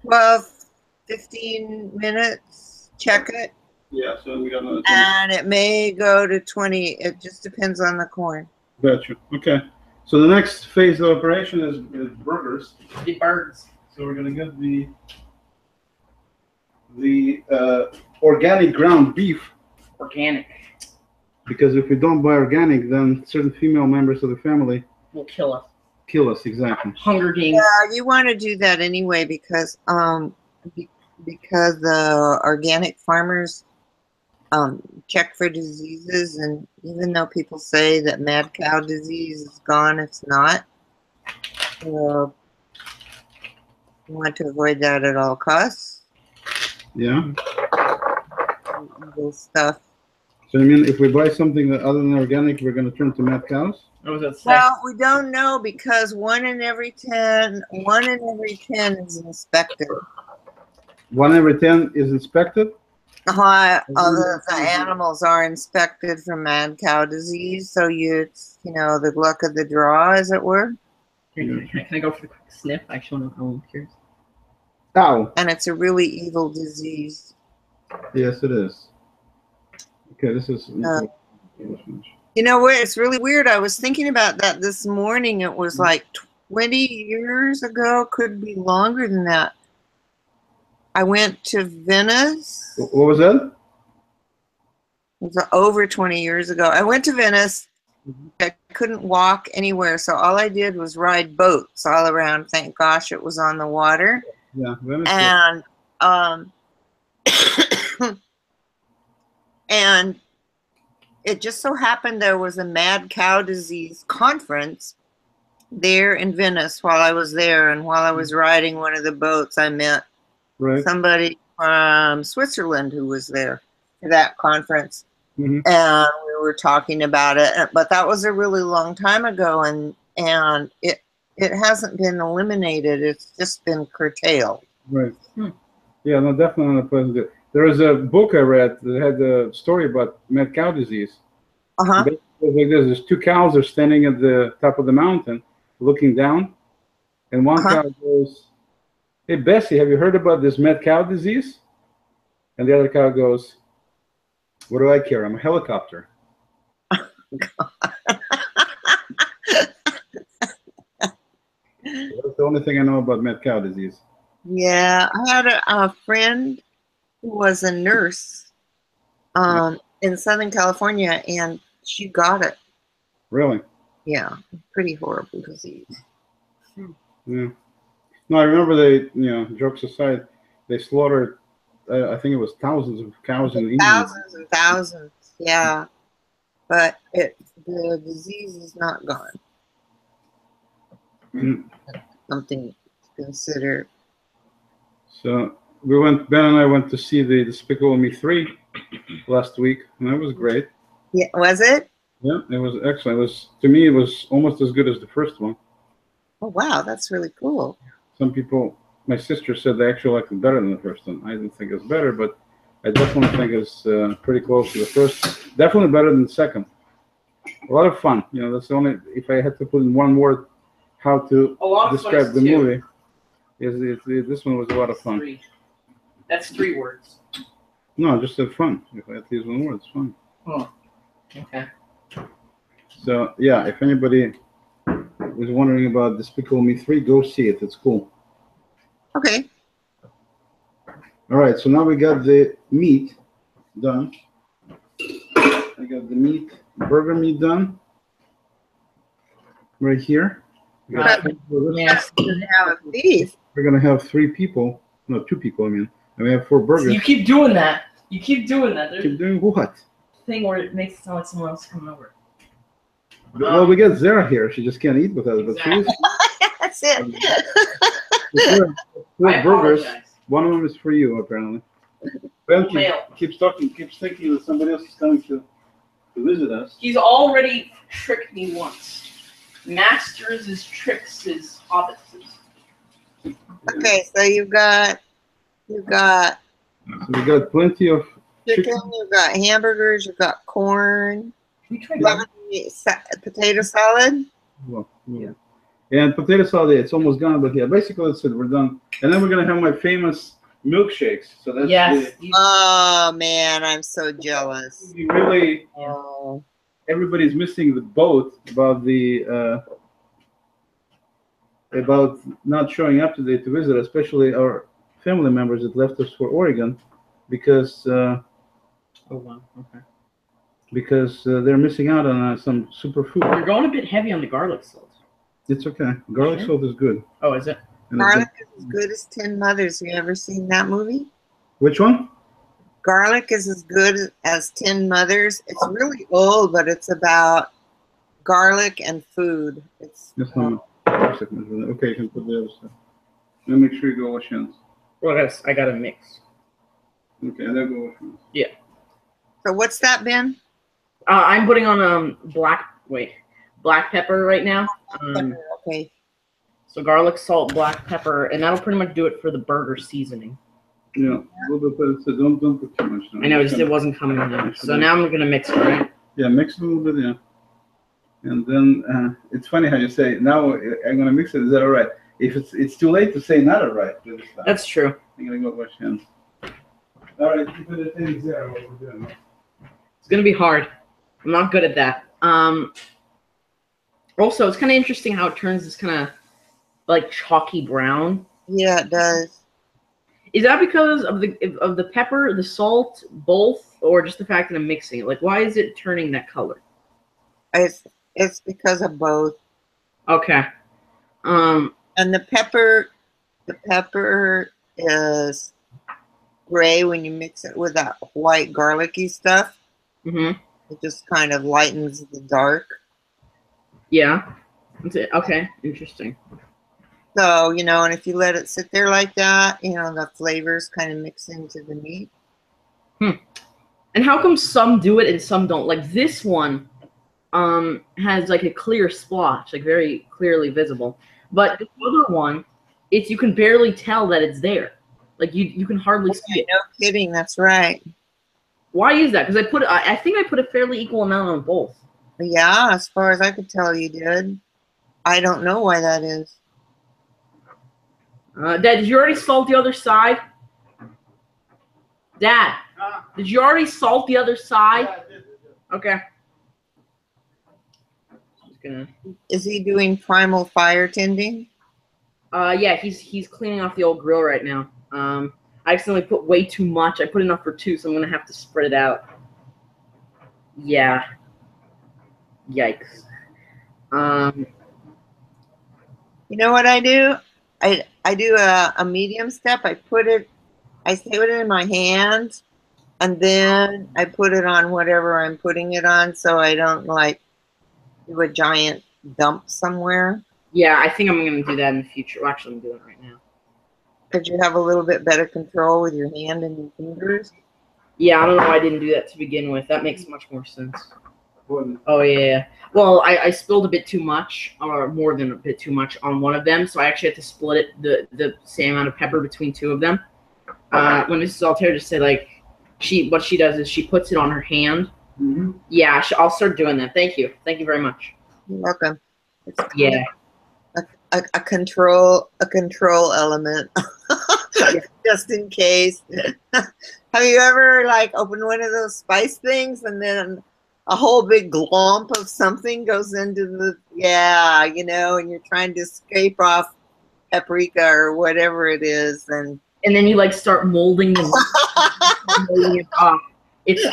12, 15 minutes. Check it, Yeah. So we got another. and it may go to 20. It just depends on the corn. Gotcha. Okay. So the next phase of operation is burgers. The birds. So we're gonna get the organic ground beef, Organic. because if we don't buy organic, then certain female members of the family Will kill us. kill us. Exactly. Hunger Games. Yeah, you want to do that anyway because the organic farmers check for diseases. And even though people say that mad cow disease is gone, it's not. So you want to avoid that at all costs. Yeah. Evil stuff. So I mean, if we buy something other than organic, we're going to turn to mad cows? What was that say? Well, we don't know because one in every 10 is inspected. 1 every 10 is inspected? The animals are inspected for mad cow disease, so it's the luck of the draw, as it were. Can I go for the quick sniff? I actually want to know. I'm curious. Ow. And it's a really evil disease. Yes, it is. Okay, this is... You know what? It's really weird. I was thinking about that this morning. It was like 20 years ago, could be longer than that. I went to Venice. What was that? It was over 20 years ago. I went to Venice. I couldn't walk anywhere, so all I did was ride boats all around. Thank gosh it was on the water. Yeah, Venice. And and it just so happened there was a mad cow disease conference there in Venice while I was there, and while I was riding one of the boats, I met somebody from Switzerland who was there for that conference. Mm-hmm. And we were talking about it, but that was a really long time ago, and it hasn't been eliminated. It's just been curtailed. Right. Yeah, no, definitely not a pleasant. There was a book I read that had a story about mad cow disease. It was like this: there's 2 cows are standing at the top of the mountain, looking down, and one cow goes, "Hey Bessie, have you heard about this mad cow disease?" And the other cow goes, "What do I care? I'm a helicopter." That's the only thing I know about mad cow disease. Yeah, I had a friend who was a nurse in Southern California, and she got it. Really? Yeah, pretty horrible disease. Yeah. No, I remember they, jokes aside, they slaughtered, I think it was thousands of cows in India. Thousands and thousands, yeah. But the disease is not gone. Something to consider. So Ben and I went to see the Despicable Me 3 last week, and that was great. Yeah, was it? Yeah, it was excellent. To me, it was almost as good as the first one. Oh, wow, that's really cool. Some people, my sister said they actually liked it better than the first one. I didn't think it was better, but I definitely think it's pretty close to the first. Definitely better than the second. A lot of fun. That's the only, if I had to put in one word how to describe the movie, this one was a lot of fun. 3. That's 3 words. No, just have fun. If I had to use one word, it's fun. Oh, okay. So, yeah, if anybody is wondering about Despicable Me 3, go see it. It's cool. Okay. All right, so now we got the meat done. I got the burger meat done. Right here. But Yes. you have a beef. We're going to have 3 people. No, 2 people, I mean. And we have 4 burgers. You keep doing that. There's Keep doing what? a thing where it makes it sound like someone else coming over. Well, we got Zara here. She just can't eat with us. Exactly. But That's it. four I burgers. apologize. One of them is for you, apparently. Ben Mail. keeps thinking that somebody else is coming to visit us. He's already tricked me once. Masters his tricks, his hobbits. Okay, so you've got So we got plenty of chicken, you've got hamburgers, you've got corn, We tried potato salad. Well, yeah. And potato salad, it's almost gone, but yeah, basically that's it. We're done. And then we're gonna have my famous milkshakes. So that's Yes. Oh man, I'm so jealous. really Oh. everybody's missing the boat about about not showing up today to visit, especially our family members that left us for Oregon, because Oh wow. Okay. because they're missing out on some super food. You're going a bit heavy on the garlic salt. It's okay. Garlic Sure. salt is good. Oh, is it? And it's Garlic is as good as 10 Mothers. You ever seen that movie? which one? Garlic is as good as 10 Mothers. It's really old, but it's about garlic and food. It's Just a minute. Okay, you can put the other stuff. Now make sure you go wash hands. Well, I got a mix. Okay, and then go wash hands. So what's that, Ben? I'm putting on black pepper right now. Okay. So garlic, salt, black pepper, and that'll pretty much do it for the burger seasoning. Yeah, a little bit, but so don't put too much. I know it wasn't coming in. So now I'm gonna mix it, right? Yeah, mix it a little bit, yeah. And then it's funny how you say now I'm gonna mix it. Is that all right? If it's too late to say not all right. That's true. I'm gonna go wash hands. All right, keep it at 0 what we're doing. It's gonna be hard. I'm not good at that. Also, it's kind of interesting how it turns this kind of like chalky brown. Yeah, it does. Is that because of the pepper, the salt, both, or just the fact that I'm mixing it? Like, why is it turning that color? It's because of both. Okay. And the pepper is gray when you mix it with that white garlicky stuff. Mm-hmm. It just kind of lightens the dark. Yeah. That's it. Okay. Interesting. So, and if you let it sit there like that, the flavors kind of mix into the meat. And how come some do it and some don't? Like this one has like a clear splotch, like very clearly visible. But the other one, you can barely tell that it's there. Like you can hardly see it. No kidding, that's right. Why is that? Because I think I put a fairly equal amount on both. Yeah, as far as I could tell, you did. I don't know why that is. Dad, did you already salt the other side? Dad, did you already salt the other side? Yeah, I did. Okay. Just gonna. Is he doing primal fire tending? Yeah, he's cleaning off the old grill right now. I accidentally put way too much. I put enough for 2, so I'm gonna have to spread it out. Yeah. Yikes. You know what I do? I do a medium step. I put it in my hand, and then I put it on whatever I'm putting it on, so I don't like do a giant dump somewhere. Yeah, I think I'm gonna do that in the future. Well, actually, I'm doing it right now. Could you have a little bit better control with your hand and your fingers? Yeah, I don't know why I didn't do that to begin with. That makes much more sense. Well, Oh yeah. Well, I spilled a bit too much, or more than a bit too much, on one of them, so I actually had to split it the same amount of pepper between 2 of them. When Mrs. Altair just said like what she does is she puts it on her hand. mm-hmm. Yeah, I'll start doing that. Thank you very much. You're welcome. It's Yeah. a control element. Just in case. Have you ever like opened one of those spice things and then a whole big glomp of something goes into the and you're trying to scrape off paprika or whatever it is, and then you like start molding molding it off. It's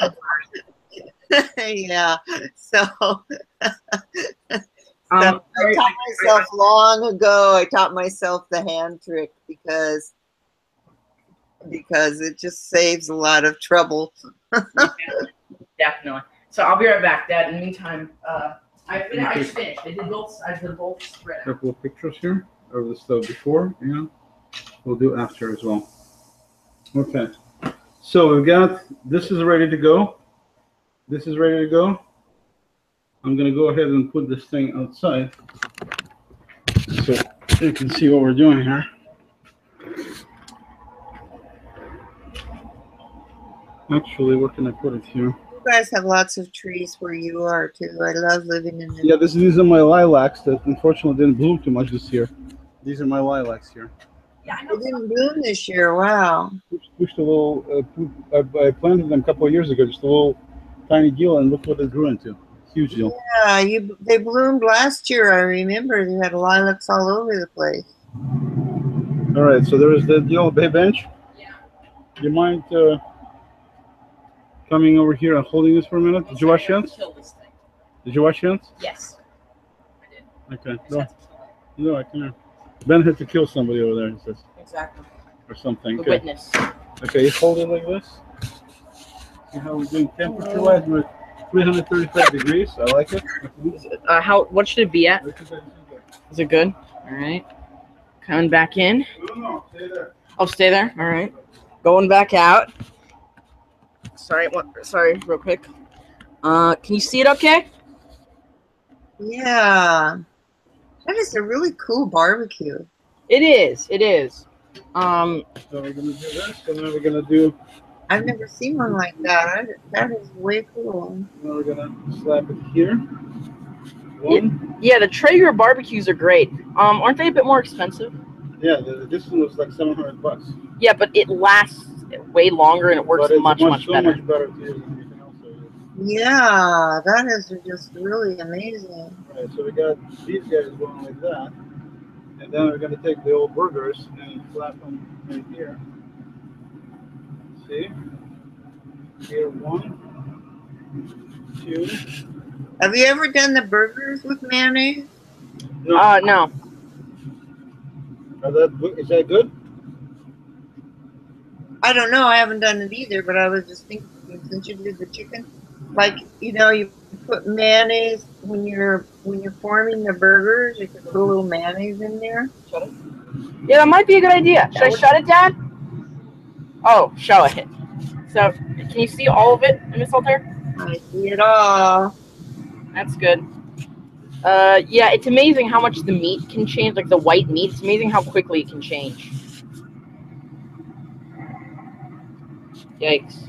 yeah. So I taught myself long ago. I taught myself the hand trick because it just saves a lot of trouble. Definitely. So I'll be right back, Dad. In the meantime, I finished. I did both spread out. Couple of pictures here of the stuff before, and we'll do after as well. Okay. So we've got this is ready to go. This is ready to go. I'm gonna go ahead and put this thing outside so you can see what we're doing here. Actually, where can I put it here? You guys have lots of trees where you are too. I love living in the Yeah, these are my lilacs that unfortunately didn't bloom too much this year. These are my lilacs here. Yeah, I They know. didn't bloom this year. Wow. Pushed a little. I planted them a couple of years ago, just a little tiny deal, and look what it grew into. Huge deal. Yeah, they bloomed last year. I remember you had lilacs all over the place. All right, so there is the old bay bench. Yeah. You mind coming over here and holding this for a minute? Did you wash hands? Kill this thing. Did you wash hands? Yes. I did. Okay. I just had to kill it. No, I can. Ben had to kill somebody over there, he says, Exactly. or something. The Okay. witness. Okay, you hold it like this. See how we're doing temperature-wise? We're at 335 degrees. I like it. What should it be at? Is it good? All right. Coming back in. No, stay there. Oh, stay there. All right. Going back out. Sorry. Sorry. Real quick. Can you see it? Okay. Yeah. That is a really cool barbecue. It is. It is. So we're gonna do this, and then we're gonna do. I've never seen one like that. That is way cool. Now we're gonna slap it here. One. Yeah, the Traeger barbecues are great. Aren't they a bit more expensive? Yeah, this one was like $700. Yeah, but it lasts way longer and it works But it's much so better. much better to use than anything else. Yeah, that is just really amazing. Right, so we got these guys going like that, and then we're gonna take the old burgers and flap them in here. See? Here, 1, 2. Have you ever done the burgers with mayonnaise? No. Are that good? Is that good? I don't know. I haven't done it either, but I was just thinking since you did the chicken, like you put mayonnaise when you're forming the burgers. You could put a little mayonnaise in there. Yeah, that might be a good idea. Should I shut it, Dad? Oh, show it. So, can you see all of it, Miss Altair? I see it all. That's good. Yeah, it's amazing how much the meat can change, like the white meat. It's amazing how quickly it can change. Yikes.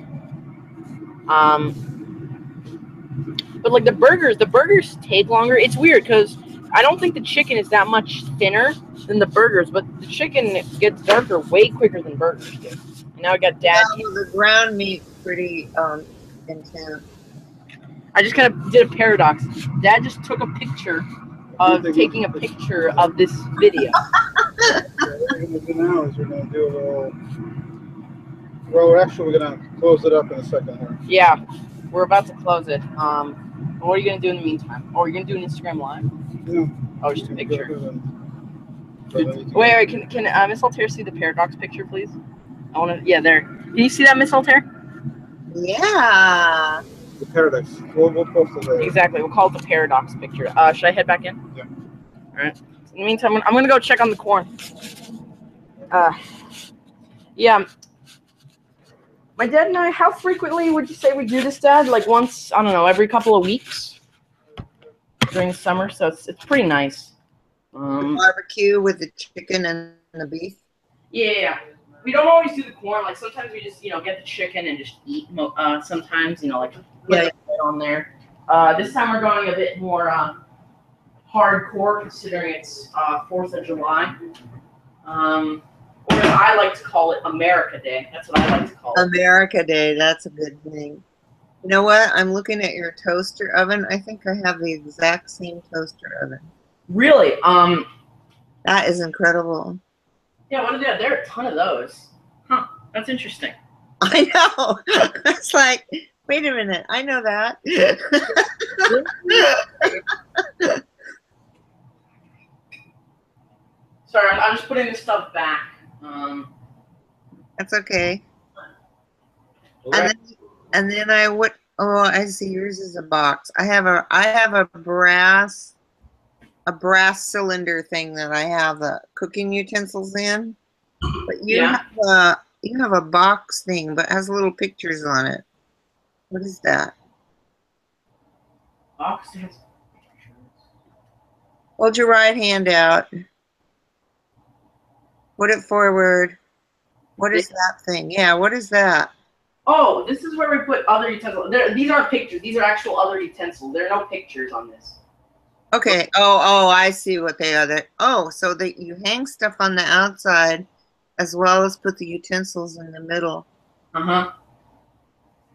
But like the burgers take longer. It's weird because I don't think the chicken is that much thinner than the burgers, but the chicken gets darker way quicker than burgers do. And now I got Dad. The ground meat's pretty intense. I just kind of did a paradox. Dad just took a picture of taking a picture of this video. What we're gonna do now is we're gonna do a little. Well, actually, we're gonna close it up in a second here. Yeah, we're about to close it. What are you gonna do in the meantime? Oh, you're gonna do an Instagram live? Yeah. Oh, just a picture. Wait, can Miss Altair see the paradox picture, please? I want to. Yeah, there. Can you see that, Miss Altair? Yeah. The paradox. We'll post it later. Exactly. We'll call it the paradox picture. Should I head back in? Yeah. All right. In the meantime, I'm gonna go check on the corn. Yeah. My dad and I, how frequently would you say we do this, Dad? Like once, I don't know, every couple of weeks during the summer. So it's pretty nice. Barbecue with the chicken and the beef. Yeah. We don't always do the corn. Like sometimes we just, get the chicken and just eat. Sometimes, like put it on there. This time we're going a bit more hardcore, considering it's 4th of July. Or as I like to call it, America Day. That's what I like to call it. America Day. That's a good thing. You know what? I'm looking at your toaster oven. I think I have the exact same toaster oven. Really? That is incredible. Yeah, what are they? There are a ton of those. Huh. That's interesting. I know. It's like, wait a minute. I know that. Sorry, I'm just putting this stuff back. That's okay. Right. And then I see yours is a box. I have a brass cylinder thing that I have the cooking utensils in. But you have a box thing, but has little pictures on it. What is that? Box has pictures. Hold your right hand out. Put it forward. What is that thing? Yeah, what is that? Oh, this is where we put other utensils. These aren't pictures. These are actual other utensils. There are no pictures on this. Okay. Oh, I see what they are. So that you hang stuff on the outside as well as put the utensils in the middle. Uh-huh.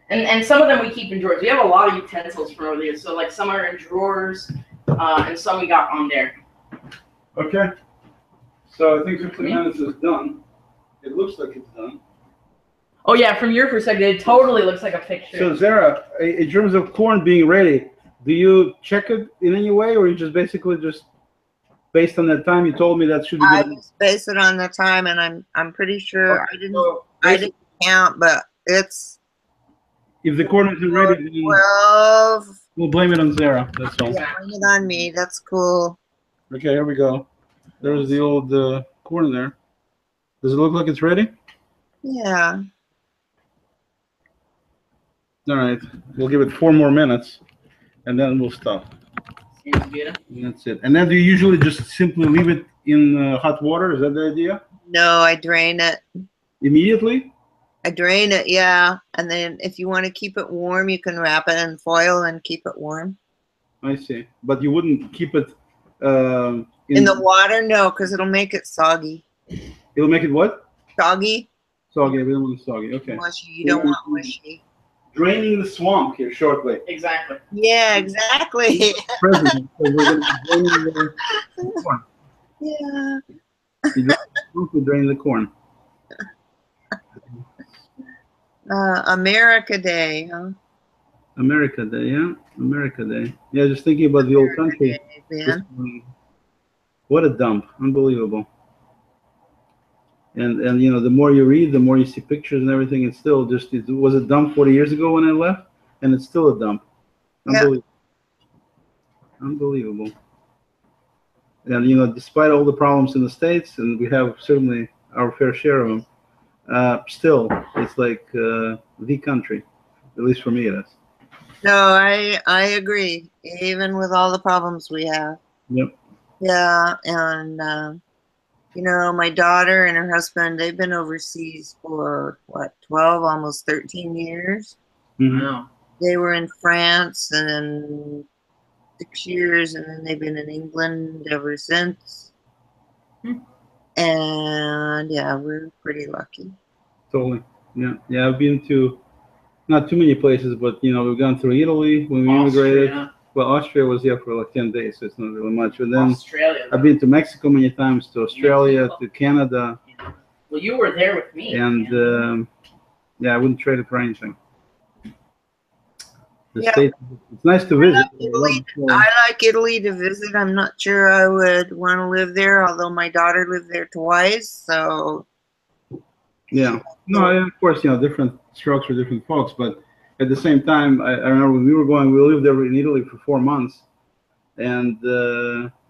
And some of them we keep in drawers. We have a lot of utensils from over there. So like some are in drawers, and some we got on there. Okay. So I think 15 minutes is done. It looks like it's done. Oh yeah, from your perspective, it totally looks like a picture. So Zara, in terms of corn being ready, do you check it in any way, or you just basically just based on the time you told me that should be good? I just base it on the time, and I'm pretty sure I didn't count, but it's If the corn isn't ready, then 12. we'll blame it on Sarah. That's all. Yeah, blame it on me. That's cool. Okay, here we go. There's the old corn there. Does it look like it's ready? Yeah. All right. We'll give it 4 more minutes, and then we'll stop. Seems good. And that's it. And then do you usually just simply leave it in hot water? Is that the idea? No, I drain it. Immediately? I drain it, yeah. And then if you want to keep it warm, you can wrap it in foil and keep it warm. I see. But you wouldn't keep it In the water? No, because it'll make it soggy. It'll make it what? Soggy? Soggy. We don't want it soggy. Okay. Mushy. You don't want mushy. Draining the swamp here shortly. Exactly. Yeah, exactly. President. So we're going to be draining the corn. Yeah. You drain the corn. America Day, huh? America Day, yeah? America Day. Yeah, just thinking about the old country. Man. What a dump. Unbelievable. And you know, the more you read, the more you see pictures and everything. It's still just, it was a dump 40 years ago when I left, and it's still a dump. Unbelievable. Yep. Unbelievable. And, you know, despite all the problems in the States, and we have certainly our fair share of them, still, it's like the country. At least for me, it is. No, I agree. Even with all the problems we have. Yep. Yeah, and you know, my daughter and her husband, they've been overseas for what, 12, almost 13 years. Mm-hmm. Wow. They were in France and 6 years, and then they've been in England ever since. And yeah, we're pretty lucky. Totally. Yeah. Yeah, I've been to not too many places, but, you know, we've gone through Italy when we immigrated. Austria. Well, Austria was here for like 10 days, so it's not really much. But then Australia. I've been to Mexico many times, to Australia, to Canada, Well, you were there with me. and yeah, I wouldn't trade it for anything. The Yeah. States, it's nice to visit. I like Italy to visit. I'm not sure I would want to live there, although my daughter lived there twice. So Yeah. No, and of course, you know, different strokes for different folks, but at the same time, I remember when we were going, we lived there in Italy for 4 months, and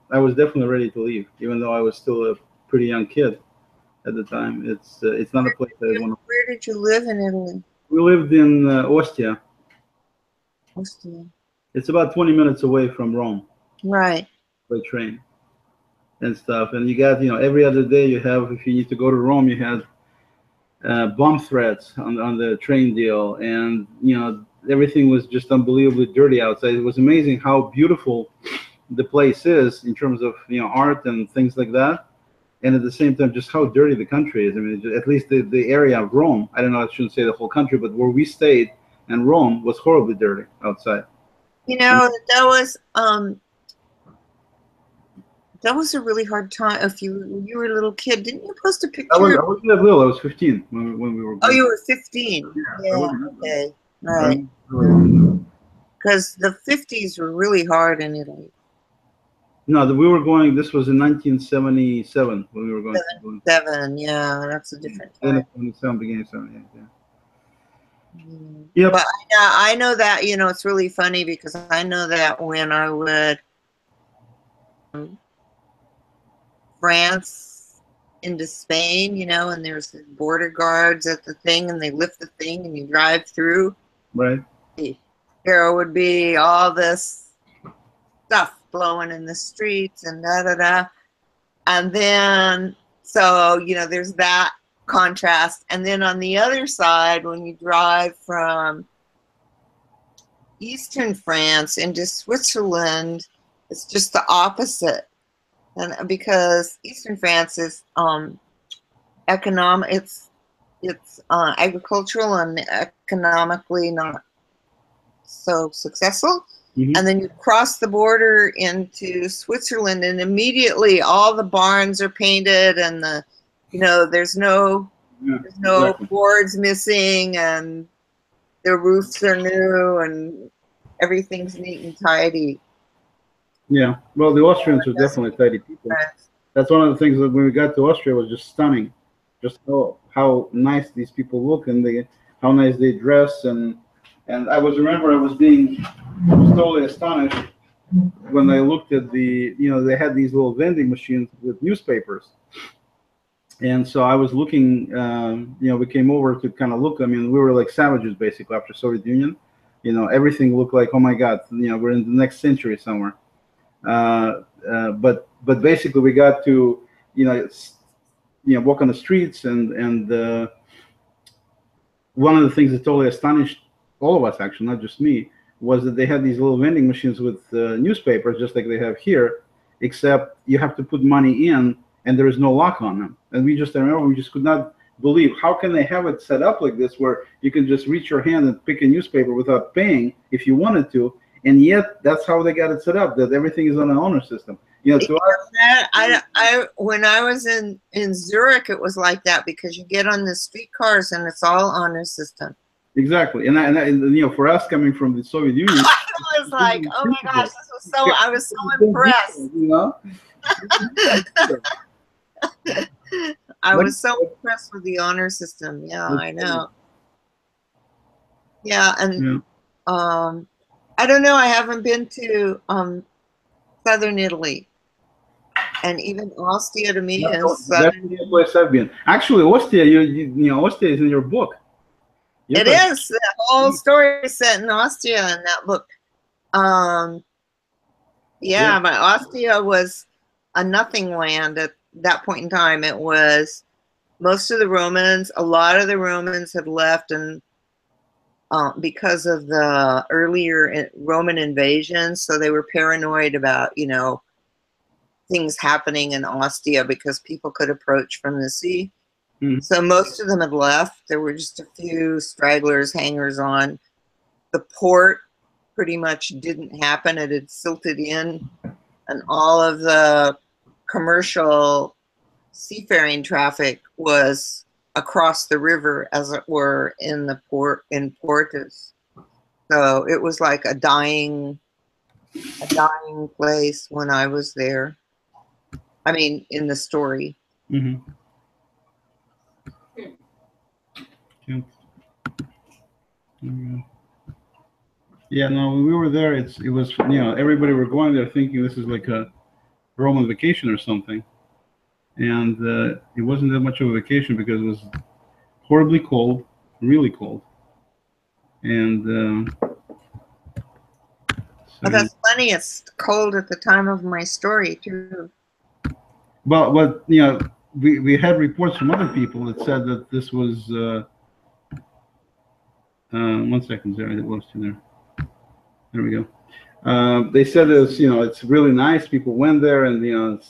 I was definitely ready to leave, even though I was still a pretty young kid at the time. It's not a place that I want to. where did you live in Italy? We lived in Ostia. Ostia. It's about 20 minutes away from Rome Right. by train and stuff. And you got, you know, every other day you have, if you need to go to Rome, you had bomb threats on the train deal, and you know, everything was just unbelievably dirty outside. It was amazing how beautiful the place is in terms of, you know, art and things like that, and at the same time just how dirty the country is. I mean, at least the area of Rome, I don't know, I shouldn't say the whole country, but where we stayed and Rome was horribly dirty outside. You know, that was a really hard time. If you were a little kid, didn't you post a picture? I wasn't that little. I was 15 when we were. Oh, you were 15. Yeah. Okay. Right. Because the 50s were really hard in Italy. No, we were going. This was in 1977 when we were going. 7, yeah, that's a different time. 77, beginning of 78. Yeah. Yep. But I know that, you know, it's really funny because I know that when I would France into Spain, you know, and there's border guards at the thing, and they lift the thing and you drive through. Right. There would be all this stuff blowing in the streets and da-da-da. And then, so, you know, there's that contrast. And then on the other side, when you drive from eastern France into Switzerland, it's just the opposite. And because eastern France is it's agricultural and economically not so successful. Mm-hmm. And then you cross the border into Switzerland, and immediately all the barns are painted, and there's no Exactly. boards missing, and the roofs are new, and everything's neat and tidy. Yeah. Well, the Austrians are definitely tidy people. That's one of the things that when we got to Austria was just stunning. Just how nice these people look, and how nice they dress, and And I was totally astonished when I looked at they had these little vending machines with newspapers. And so I was looking, we came over to kind of look. I mean, we were like savages basically after Soviet Union. Everything looked like, oh my God, we're in the next century somewhere. But basically we got to, walk on the streets and one of the things that totally astonished all of us, actually, not just me, was that they had these little vending machines with newspapers, just like they have here, except you have to put money in and there is no lock on them. And we just could not believe, how can they have it set up like this where you can just reach your hand and pick a newspaper without paying if you wanted to, and yet that's how they got it set up, that everything is on an honor system. To us, when I was in Zurich, it was like that because you get on the streetcars and it's all honor system. Exactly, and for us coming from the Soviet Union, I was like, oh my gosh, I was so impressed. I was so impressed with the honor system. Yeah, I know. Yeah, and I don't know. I haven't been to southern Italy, and even Ostia to me is southern. That's the place I've been. Actually, Ostia, Ostia is in your book. It is. The whole story is set in Ostia in that book. Yeah, but Ostia was a nothing land at that point in time. It was most of the Romans, a lot of the Romans had left, and because of the earlier Roman invasions, so they were paranoid about, things happening in Ostia because people could approach from the sea. So most of them had left. There were just a few stragglers, hangers on. The port pretty much didn't happen. It had silted in, and all of the commercial seafaring traffic was across the river, as it were, in the port, in Portus. So it was like a dying place when I was there. I mean, in the story. Mm-hmm. Yeah, no, when we were there, it was, everybody were going there thinking this is like a Roman vacation or something. And it wasn't that much of a vacation because it was horribly cold, really cold. And but that's funny, it's cold at the time of my story, too. But we had reports from other people that said that this was 1 second, there, I lost you there. There we go. They said it's really nice. People went there, and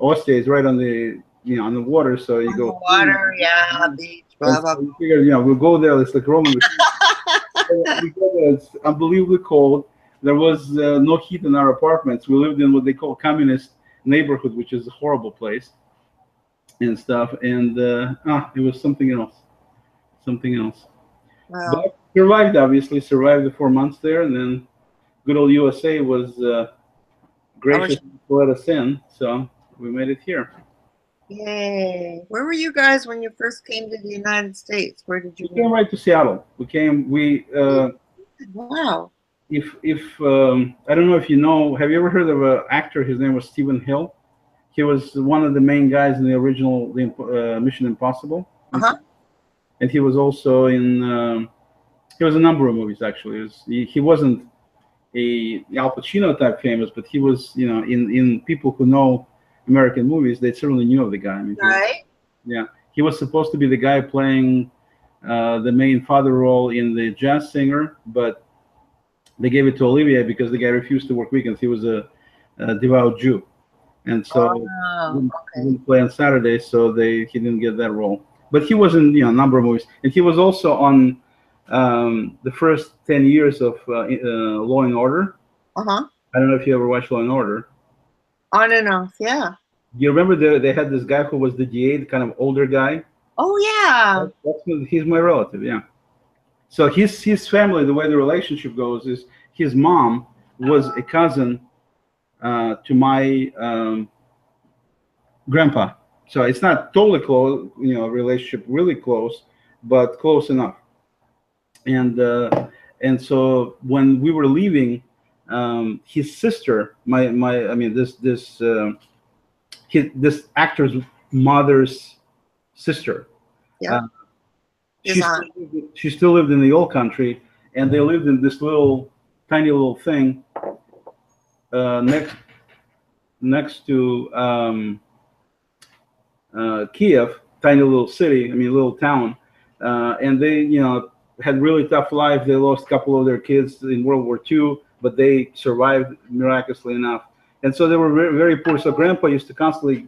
Ostia is right on the on the water, so you go water, beach, blah blah. So we figured, we'll go there. It's like Roman. We go there. It's unbelievably cold. There was no heat in our apartments. We lived in what they call communist neighborhood, which is a horrible place and stuff. And it was something else. Wow. But survived the 4 months there, and then good old USA was gracious to let us in, so we made it here. Yay! Where were you guys when you first came to the United States? Where did you? We came right to Seattle. Wow. If I don't know if you know, have you ever heard of an actor? His name was Stephen Hill. He was one of the main guys in the original Mission Impossible. And he was also in. He was a number of movies actually. He wasn't a Al Pacino type famous, but he was, in people who know American movies, they certainly knew of the guy. I mean, he was supposed to be the guy playing the main father role in The Jazz Singer, but they gave it to Olivier because the guy refused to work weekends. He was a devout Jew, and so he didn't play on Saturdays, so he didn't get that role. But he was in a number of movies, and he was also on the first 10 years of Law and Order. I don't know if you ever watched Law and Order. On and off, yeah. You remember they had this guy who was the DA, the kind of older guy? Oh, yeah. He's my relative, yeah. So his family, the way the relationship goes is his mom was a cousin to my grandpa. So it's not totally close, relationship really close, but close enough. And And so when we were leaving, his sister, this actor's mother's sister, Yeah. she still lived in the old country, and they lived in this tiny little thing next to Kiev, tiny little city, little town, and they, had really tough life. They lost a couple of their kids in World War II, but they survived miraculously enough. And so they were very, very poor. So Grandpa used to constantly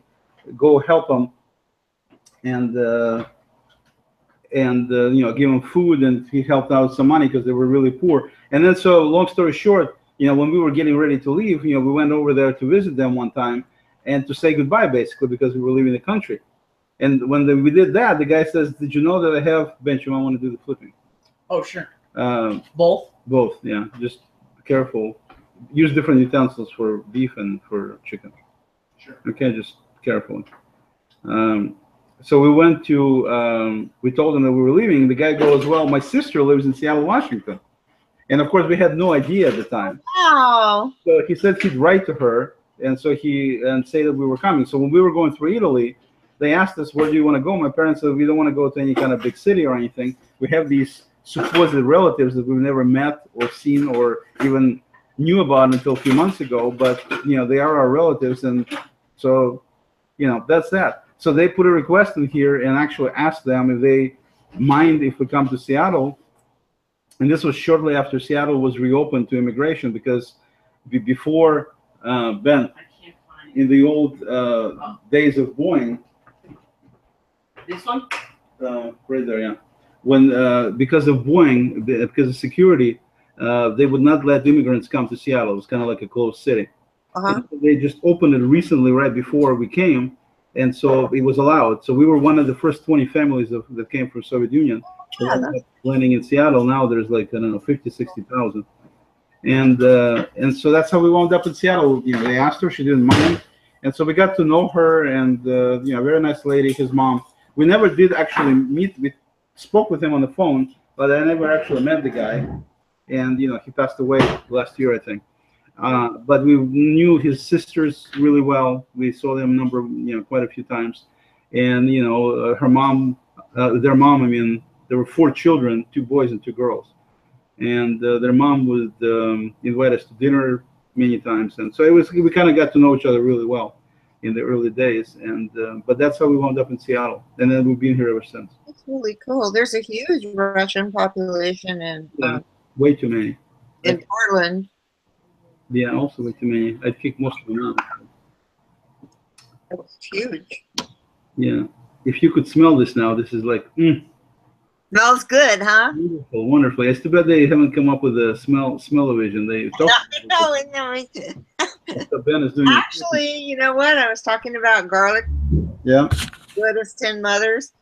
go help them, and give them food, and he helped out some money because they were really poor. And then, so long story short, when we were getting ready to leave, we went over there to visit them one time and to say goodbye, basically, because we were leaving the country. And when we did that, the guy says, "Did you know that I have bench? You might want to do the flipping." Oh, sure. Both? Both, yeah. Just careful. Use different utensils for beef and for chicken. Sure. Okay, just carefully. So we went to, we told him that we were leaving. The guy goes, "Well, my sister lives in Seattle, Washington." And of course, we had no idea at the time. Wow. So he said he'd write to her, and so and say that we were coming. So when we were going through Italy, they asked us, "Where do you want to go?" My parents said, "We don't want to go to any kind of big city or anything. We have these supposed relatives that we've never met or seen or even knew about until a few months ago, but they are our relatives, and so that's that." So they put a request in here and actually asked them if they mind if we come to Seattle. And this was shortly after Seattle was reopened to immigration, because before Ben, in the old days of Boeing, This one? right there, yeah. When because of Boeing, because of security, they would not let immigrants come to Seattle. It was kind of like a closed city. Uh-huh. They just opened it recently, right before we came, and so it was allowed. So we were one of the first 20 families that came from Soviet Union. Landing in Seattle. Now there's like, I don't know, 50, 60,000. And so that's how we wound up in Seattle. They asked her, she didn't mind. And so we got to know her, and very nice lady, his mom. We never did actually meet. We spoke with him on the phone, but I never actually met the guy. And he passed away last year, I think. But we knew his sisters really well. We saw them quite a few times. And her mom, their mom, there were 4 children, 2 boys and 2 girls. And their mom would invite us to dinner many times. And so we kind of got to know each other really well in the early days. And but that's how we wound up in Seattle. And then we've been here ever since. That's really cool. There's a huge Russian population in way too many. in Portland. Yeah, also way too many. I'd kick most of them out. It's huge. Yeah. If you could smell this now, this is like, Smells good, huh? beautiful, wonderful. It's too bad they haven't come up with a smell-o-vision. They No, so Ben is doing actually, you know what? I was talking about garlic. Yeah. Good as 10 mothers.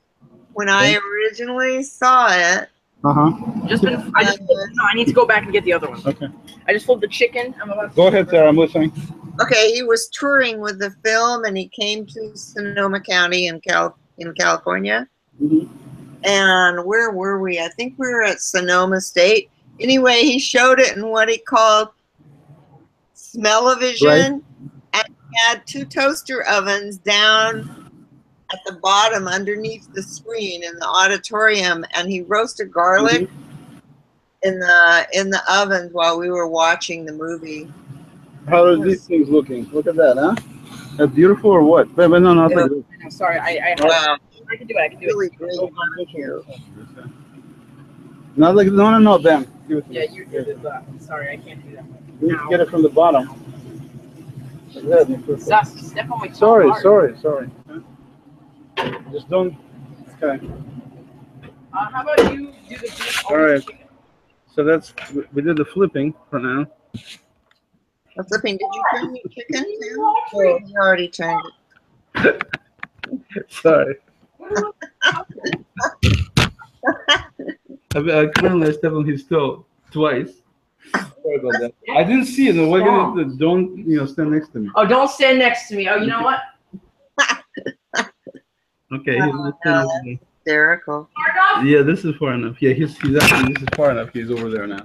When I originally saw it, I need to go back and get the other one. Okay. I just flipped the chicken. I'm about to Go ahead, Sarah. I'm listening. okay, he was touring with the film, and he came to Sonoma County in California. Mhm. And where were we? I think we were at Sonoma State. Anyway, he showed it in what he called smell-o-vision, Right. and he had 2 toaster ovens down at the bottom underneath the screen in the auditorium, and he roasted garlic in the ovens while we were watching the movie. How are these things looking? Look at that, huh? That's beautiful or what? But no, no. Yeah. I'm sorry. I Wow, can do it. I can do really it. great barbecue. Not like no, Ben. Give it to me. Yeah, you're the. Sorry, I can't do that. You need to get it from the bottom. Like that. Sus, step on my toe Sorry. hard. Just don't. Okay. How about you do the beef All over the right. chicken? So we did the flipping for now. I'm flipping. Did you turn the chicken too? Oh, you already turned it. Sorry. I clearly stepped on his toe twice. Sorry about that. I didn't see it. No, we're gonna don't stand next to me. Oh, don't stand next to me. Oh, you know what? Okay. Oh, no, hysterical. Far enough? Yeah, this is far enough. Yeah, he's actually this is far enough. He's over there now.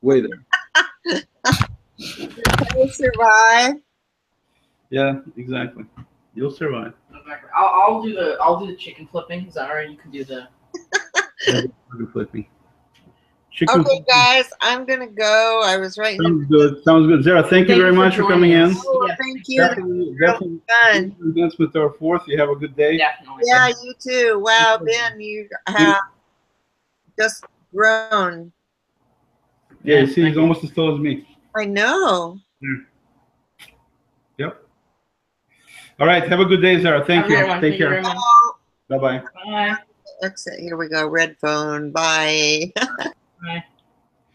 way there. Can we survive? Yeah, exactly. You'll survive. Exactly. I'll do the chicken flipping. Is that alright? You can do the. Flipping. Chicken. Okay, guys, I'm gonna go. I was writing. Sounds good. Sounds good. Zara, thank you very much for coming in. Oh, Yeah. thank you. Definitely Fun. dance with our fourth. You have a good day. Definitely. Yeah, you too. Wow, Ben, you have just grown. Yeah, you see, he's almost as tall as me. I know. Yep. All right. Have a good day, Zara. Thank you. Take care. Oh, Bye-bye. Bye. exit. Here we go. Red phone. Bye. Bye.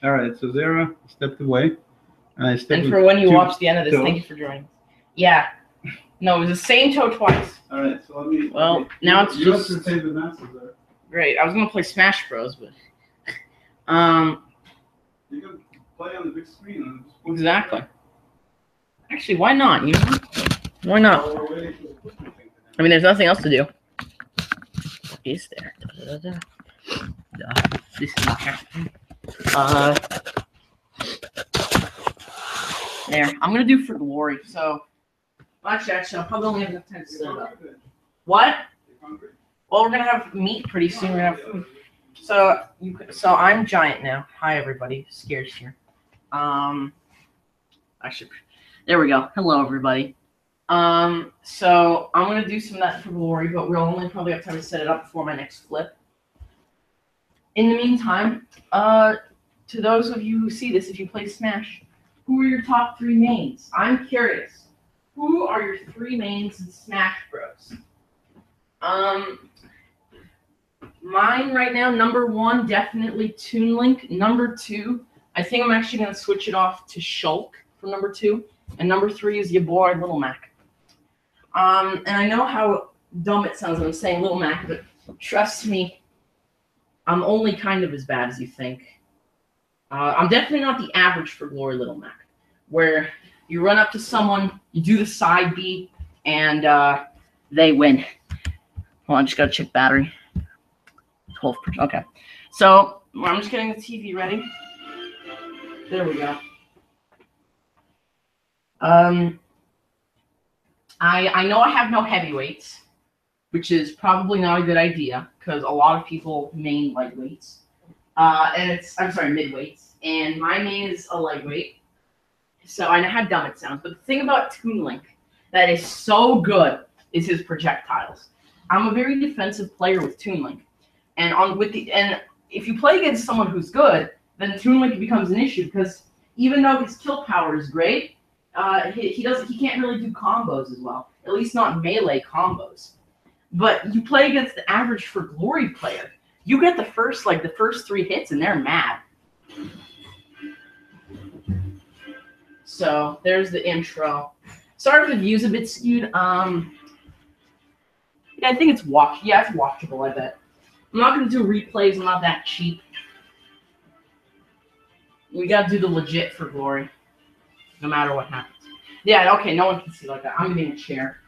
All right. So Zara stepped away. And I stepped And for when you two watch the end of this, toes. thank you for joining. Yeah. No, it was the same toe twice. All right. So let me. Well, okay. now it's you just- have to save the dances there. Great. I was gonna play Smash Bros, but You can play on the big screen. And just put it exactly. Actually, why not? You know, why not? while we're waiting for the football thing to I mean, there's nothing else to do. Is there? This is not happening. There. I'm gonna do for glory. So, actually, I'll probably only have enough time to set it up. What? Well, we're gonna have meat pretty soon. We're gonna have food. So I'm giant now. Hi, everybody. Scared here. Actually, there we go. Hello, everybody. So I'm gonna do some of that for glory, but we'll only probably have time to set it up before my next flip. In the meantime, to those of you who see this, if you play Smash, who are your top 3 mains? I'm curious. Who are your 3 mains in Smash Bros? Mine right now, number 1, definitely Toon Link. Number 2, I think I'm actually gonna switch it off to Shulk for number 2. And number 3 is your boy, Little Mac. And I know how dumb it sounds when I'm saying Little Mac, but trust me, I'm only kind of as bad as you think. I'm definitely not the average for Glory Little Mac, where you run up to someone, you do the side B, and they win. Hold on, just gotta check battery. 12%. Okay. So I'm just getting the TV ready. There we go. I know I have no heavyweights, which is probably not a good idea because a lot of people main lightweights. I'm sorry, midweights. And my main is a lightweight. So I know how dumb it sounds, but the thing about Toon Link that is so good is his projectiles. I'm a very defensive player with Toon Link. And if you play against someone who's good, then Toon Link becomes an issue because even though his kill power is great, he can't really do combos as well. At least not melee combos. But you play against the average for glory player, you get the first 3 hits and they're mad. So there's the intro. Sorry if the view's a bit skewed. Yeah, I think it's watchable, I bet. I'm not gonna do replays, I'm not that cheap. We gotta do the legit for glory. No matter what happens. Yeah, okay, no one can see like that. I'm getting a chair.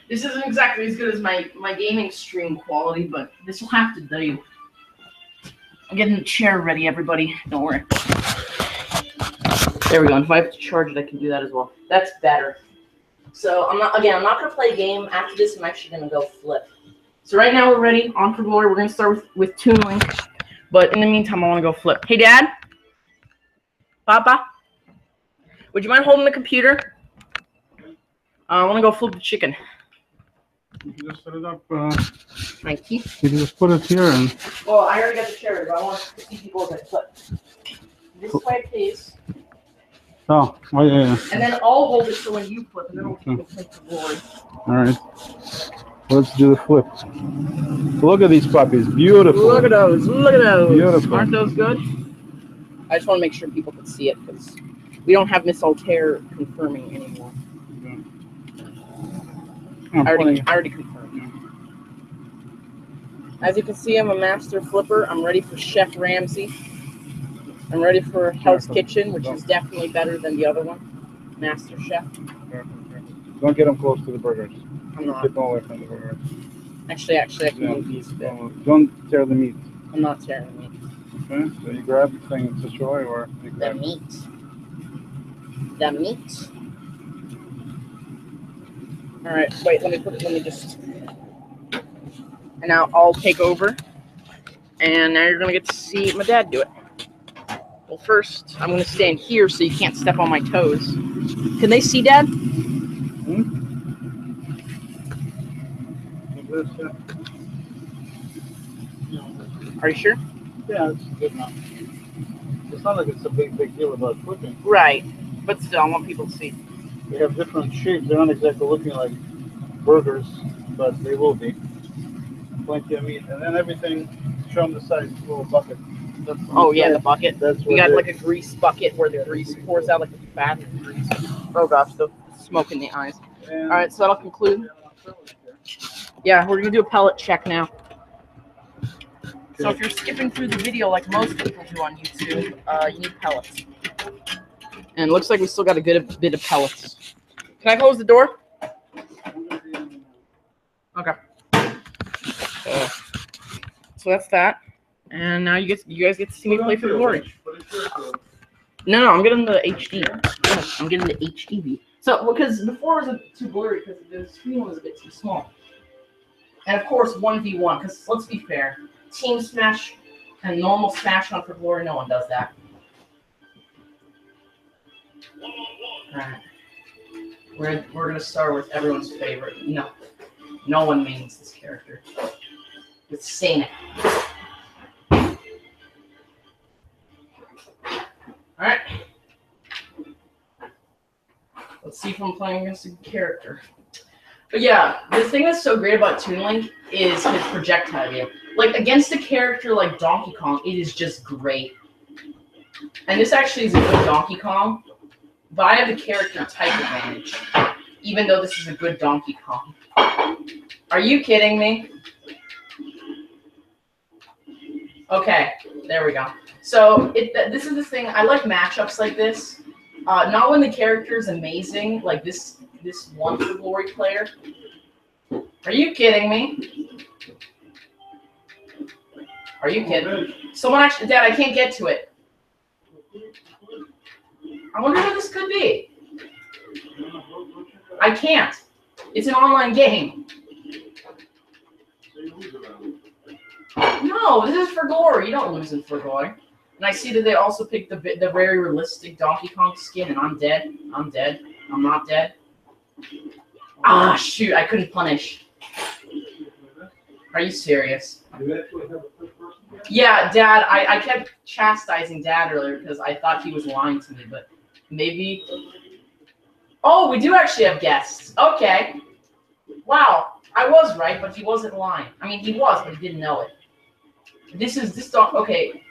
This isn't exactly as good as my gaming stream quality, but this will have to do. I'm getting the chair ready, everybody. Don't worry. There we go. And if I have to charge it, I can do that as well. That's better. So I'm not gonna play a game. After this, I'm actually gonna go flip. So right now we're ready. On for glory. We're gonna start with Toon Link. But in the meantime, I wanna go flip. Hey, Dad? Papa? Would you mind holding the computer? I wanna go flip the chicken. You can just set it up. Thank you. You can just put it here and. Well, I already got the chair, but I want to see people as I flip. This way, please. Oh, yeah. And then I'll hold it for when you flip, and then we'll keep it flip for glory. All right. Let's do the flip. Look at these puppies. Beautiful. Look at those. Look at those. Beautiful. Aren't those good? I just want to make sure people can see it because we don't have Miss Altair confirming anymore. I already confirmed. As you can see, I'm a master flipper. I'm ready for Chef Ramsay. I'm ready for Hell's Kitchen, which is definitely better than the other one, Master Chef. Don't get them close to the burgers. I'm not. Keep them away from the burgers. Actually, I can move these a bit. Don't tear the meat. I'm not tearing the meat. Okay, so you grab the thing in such a way, or you The grab meat. The meat. All right, wait. Let me just. And now I'll take over. And now you're gonna get to see my dad do it. Well, first I'm gonna stand here so you can't step on my toes. Can they see, Dad? this. Are you sure? Yeah, it's good enough. It's not like it's a big deal about cooking. Right. But still, I want people to see. They have different shapes. They're not exactly looking like burgers, but they will be. Plenty of meat, and then everything. Show them the size. Little bucket. Oh yeah, the bucket. That's We what got like a grease bucket where the grease pours out like the fat and grease. Oh gosh, the smoke in the eyes. All right, so that'll conclude. Yeah, we're gonna do a pellet check now. So if you're skipping through the video like most people do on YouTube, you need pellets. And it looks like we still got a good bit of pellets. Can I close the door? Okay. So that's that. And now you guys get to see me play for Glory. No, I'm getting the HD. Yeah, I'm getting the HD view. So because before it was too blurry because the screen was a bit too small. And of course 1v1 because let's be fair, Team Smash and normal Smash Hunt for Glory, no one does that. Alright. We're gonna start with everyone's favorite. No one mains this character. It's Sainik. Alright. Let's see if I'm playing against a good character. But yeah, the thing that's so great about Toon Link is his projectile game. Like, against a character like Donkey Kong, it is just great. And this actually is a good Donkey Kong, but I have the character type advantage, even though this is a good Donkey Kong. Are you kidding me? Okay, there we go. So this is the thing. I like matchups like this. Not when the character is amazing, like this one for Glory player. Are you kidding me? Are you kidding? Someone actually, Dad, I can't get to it. I wonder what this could be. I can't. It's an online game. No, this is for Glory. You don't lose it for Glory. And I see that they also picked the very realistic Donkey Kong skin, and I'm dead. I'm dead. I'm not dead. Ah, shoot, I couldn't punish. Are you serious? Yeah, Dad, I kept chastising Dad earlier because I thought he was lying to me, but maybe... Oh, we do actually have guests. Okay. Wow, I was right, but he wasn't lying. I mean, he was, but he didn't know it. This dog... Okay,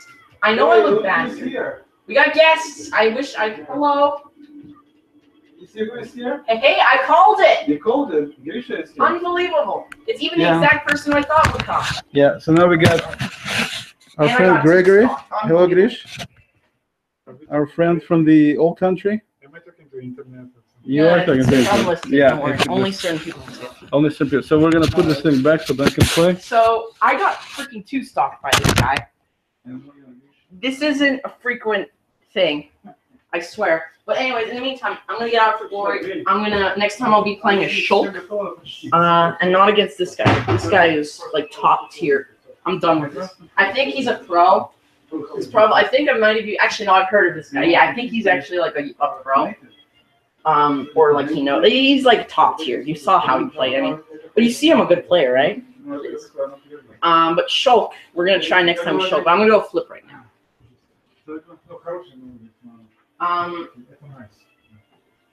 I know I look bad here. We got guests. Hello? You see who is here? Hey, I called it. You called it. Grisha is here. Unbelievable. It's even the exact person I thought would come. Yeah, so now we got our friend Gregory. Hello, Grish. Our friend from the old country. Am I talking to internet? You are talking to internet. Unlisted, yeah, don't worry. Only certain people can see it. Only certain people. So we're going to put this thing back so Ben can play. So I got freaking two-stocked by this guy. This isn't a frequent thing. I swear. But anyways, in the meantime, I'm gonna get out for Glory. Next time I'll be playing a Shulk. And not against this guy. This guy is like top tier. I'm done with this. I think he's a pro. I think I might have actually no, I've heard of this guy. Yeah, I think he's actually like a pro. Or like he's like top tier. You saw how he played, I mean. But you see him a good player, right? But Shulk, we're gonna try next time with Shulk. But I'm gonna go flip right now.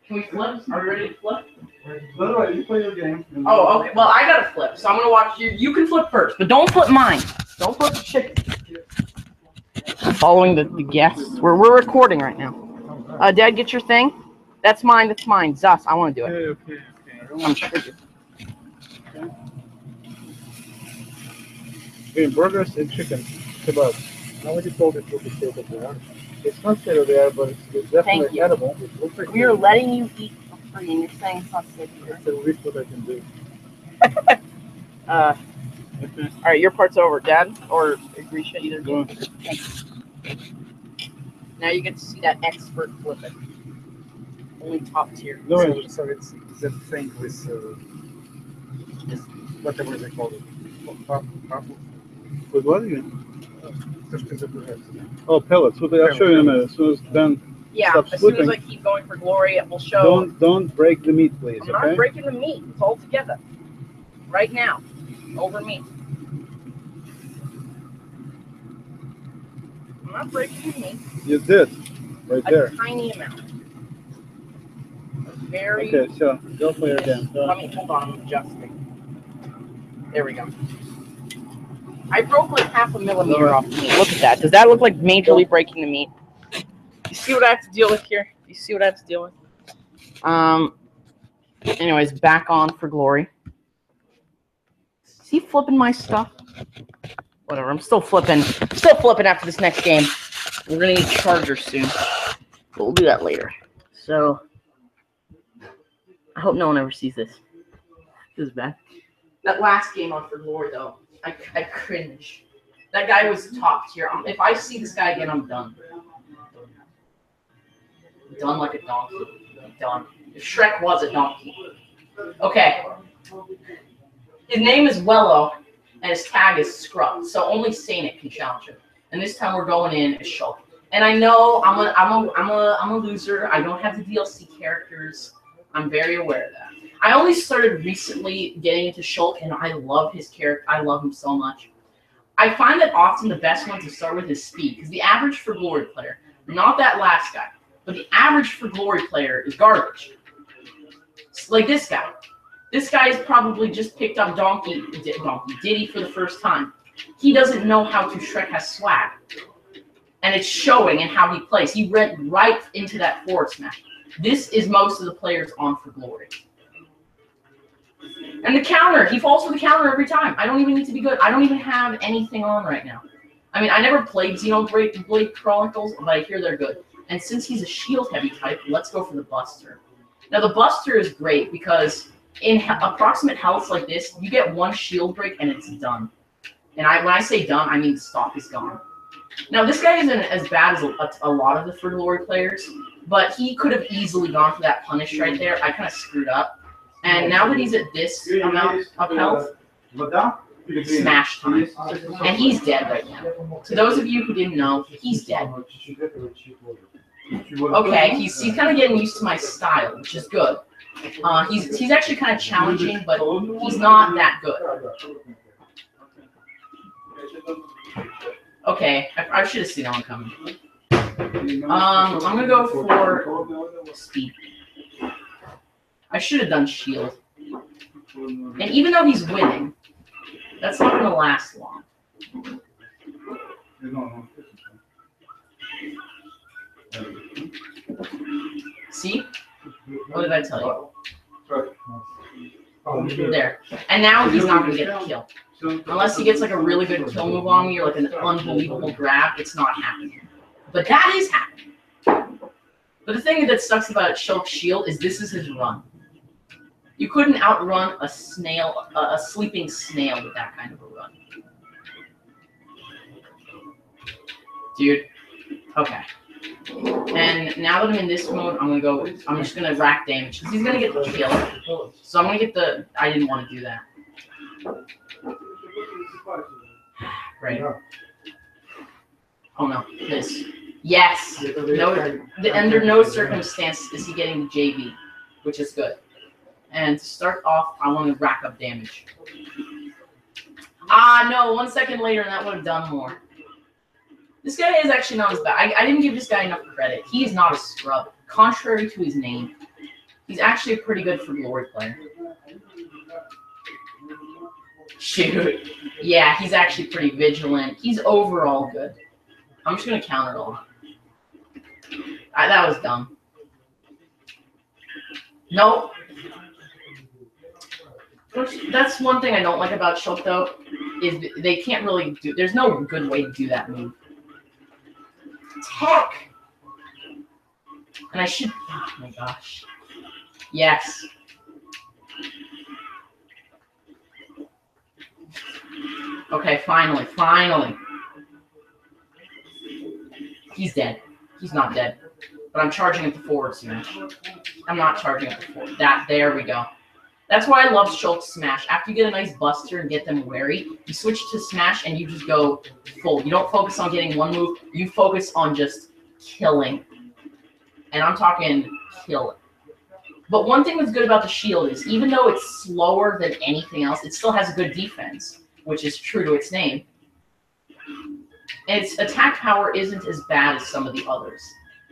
Can we flip? Are we ready to flip? By the way, you play your game. Oh, okay. Well, I gotta flip, so I'm gonna watch you. You can flip first, but don't flip mine. Don't flip the chicken. Following the guests. We're recording right now. Dad, get your thing. That's mine. That's mine. Zas, I want to do it. Okay. I'm sure you. Okay, burgers and chicken kebabs. Now what you told it will be state of the art. It's not state of the art, but it's definitely edible. We are letting you eat for free, and you're saying it's not safe here. That's at least what I can do. All right, your part's over, Dad, or Grisha, either. Go on. Thanks. Now you get to see that expert flipping. Only top tier. No, So it's the thing with whatever they call it. with what again? Just Oh, pellets. So I'll show you in a minute. As soon as Ben, Yeah, Stop as soon as flipping. I keep going for glory, it will show. don't break the meat, please. I'm not Okay. breaking the meat. It's all together. Right now. Over meat. I'm not breaking the meat. You did, right A there. tiny amount. A very. Okay, so go for it again. Let me hold on. I'm adjusting. There we go. I broke like half a millimeter off the meat. Look at that. Does that look like majorly breaking the meat? You see what I have to deal with here? You see what I have to deal with? Anyways, back on for glory. Is he flipping my stuff? Whatever. I'm still flipping. Still flipping after this next game. We're gonna need chargers soon, but we'll do that later. So I hope no one ever sees this. This is bad. That last game on for glory though, I cringe. That guy was top tier. If I see this guy again, I'm done. Done like a donkey. Done. If Shrek was a donkey. Okay. His name is Wello, and his tag is Scrub. So only Saint can challenge him. And this time we're going in as Shulk. And I know I'm a loser. I don't have the DLC characters. I'm very aware of that. I only started recently getting into Shulk, and I love his character. I love him so much. I find that often the best one to start with is speed, because the average for glory player, not that last guy, but the average for glory player is garbage. It's like this guy. This guy's probably just picked up Diddy for the first time. He doesn't know how to Shrek has swag. And it's showing in how he plays. He went right into that forward smash. This is most of the players on for glory. And the counter, he falls for the counter every time. I don't even need to be good. I don't even have anything on right now. I mean, I never played Xenoblade Chronicles, but I hear they're good. And since he's a shield heavy type, let's go for the Buster. Now the Buster is great because in approximate health like this, you get one shield break and it's done. And when I say done, I mean the stock is gone. Now this guy isn't as bad as a lot of the For Glory players, but he could have easily gone for that punish right there. I kind of screwed up. And now that he's at this amount of health, smash time. And he's dead right now. To those of you who didn't know, he's dead. Okay, he's kind of getting used to my style, which is good. He's actually kind of challenging, but he's not that good. Okay, I should have seen that one coming. I'm gonna go for speed. I should have done shield. And even though he's winning, that's not gonna last long. See? What did I tell you? There. And now he's not going to get a kill. Unless he gets like a really good kill move on me or like an unbelievable grab, it's not happening. But that is happening. But the thing that sucks about Shulk's shield is this is his run. You couldn't outrun a snail, a sleeping snail with that kind of a run. Dude. Okay. And now that I'm in this mode, I'm just gonna rack damage because he's gonna get the kill. So I'm gonna get the. I didn't want to do that. Right. Oh no, this. Yes. No. Under no circumstance is he getting the JB, which is good. And to start off, I want to rack up damage. Ah no! 1 second later, and that would have done more. This guy is actually not as bad. I didn't give this guy enough credit. He is not a scrub. Contrary to his name, he's actually a pretty good For Glory player. Shoot. Yeah, he's actually pretty vigilant. He's overall good. I'm just going to counter it all. That was dumb. Nope. That's one thing I don't like about Shulk, though, is they can't really do... There's no good way to do that move. Tech! And I should... Oh my gosh. Yes. Okay, finally. He's dead. He's not dead. But I'm charging it to forward smash. I'm not charging it to forward. There we go. That's why I love Shulk Smash. After you get a nice buster and get them wary, you switch to Smash and you just go full. You don't focus on getting one move. You focus on just killing. And I'm talking killing. But one thing that's good about the shield is even though it's slower than anything else, it still has a good defense, which is true to its name. Its attack power isn't as bad as some of the others.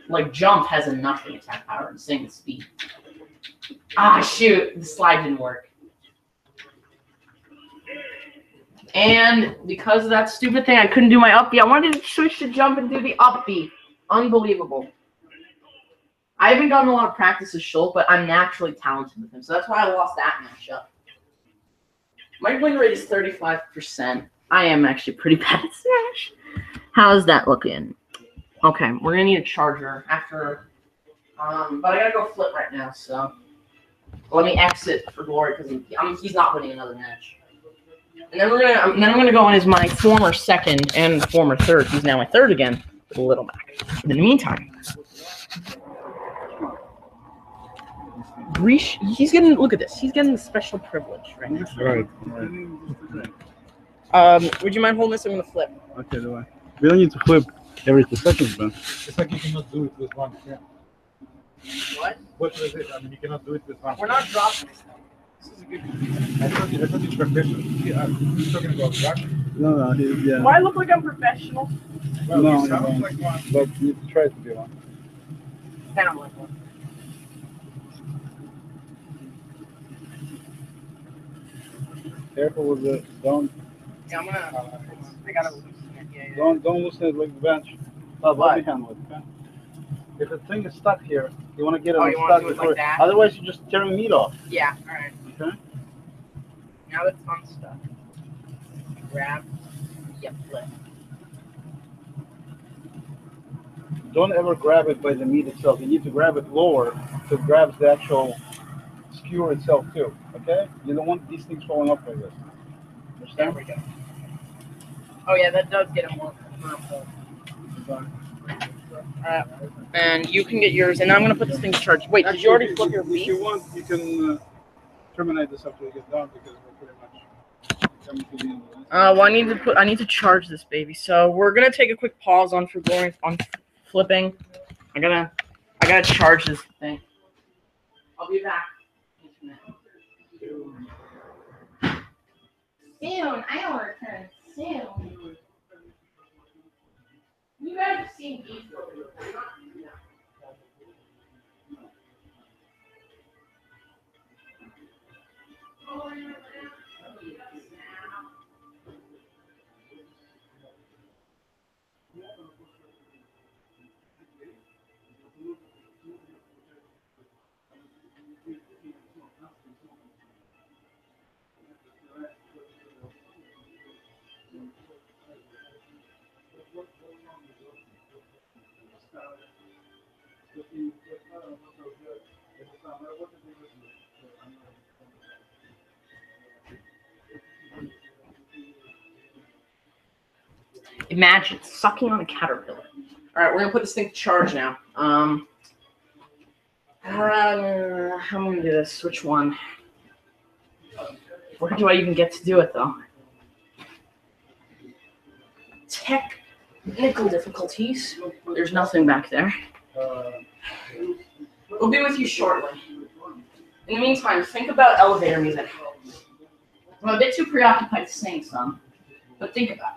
Like Jump has a nothing attack power and same with speed. Ah, shoot. The slide didn't work. And because of that stupid thing, I couldn't do my up B. I wanted to switch to Jump and do the up B. Unbelievable. I haven't gotten a lot of practice with Shulk, but I'm naturally talented with him. So that's why I lost that matchup. My win rate is 35%. I am actually pretty bad at Smash. How's that looking? Okay, we're going to need a charger after... but I gotta go flip right now, so let me exit for glory because he's not winning another match. And then I'm gonna go on as my former second and former third. He's now my third again with Little Mac. But in the meantime, he's getting look at this. He's getting the special privilege right now. Right. Would you mind holding this? I'm gonna flip. Okay, do I? We don't need to flip every 2 seconds, man. It's like you cannot do it with one. Yeah. What? What was it? I mean, you cannot do it with one. We're not dropping this. This is a good. I thought it's professional. Yeah, I'm talking about that. No, yeah. Do I look like I'm professional? Well, No, it sounds no. like one. But you need to try to be one. Kind of like one. Careful with the don't Yeah, I gotta loosen it. Yeah. don't loosen it like the bench. Let me handle it, okay? If the thing is stuck here, you want to get it You wanna unstuck do it before. like that? Otherwise, you just tear the meat off. Yeah. All right. Okay. Now it's unstuck. Grab. Yep. Flip. Don't ever grab it by the meat itself. You need to grab it lower so it grabs the actual skewer itself too. Okay? You don't want these things falling off like this. There Understand? we go. Oh yeah, that does get it more full. Alright. And you can get yours, and I'm gonna put this thing to charge. Wait, did you already flip your If beef? you want, you can terminate this after we get done because we're pretty much coming to the end of this. Well, I need to charge this baby. So we're gonna take a quick pause on flipping. I gotta charge this thing. I'll be back. Soon, I will return soon. You guys have seen beef before. Imagine sucking on a caterpillar. All right, we're gonna put this thing to charge now. How am I gonna do this? Which one? Where do I even get to do it though? Technical difficulties. There's nothing back there. We'll be with you shortly. In the meantime, think about elevator music. I'm a bit too preoccupied to sing some, but think about it.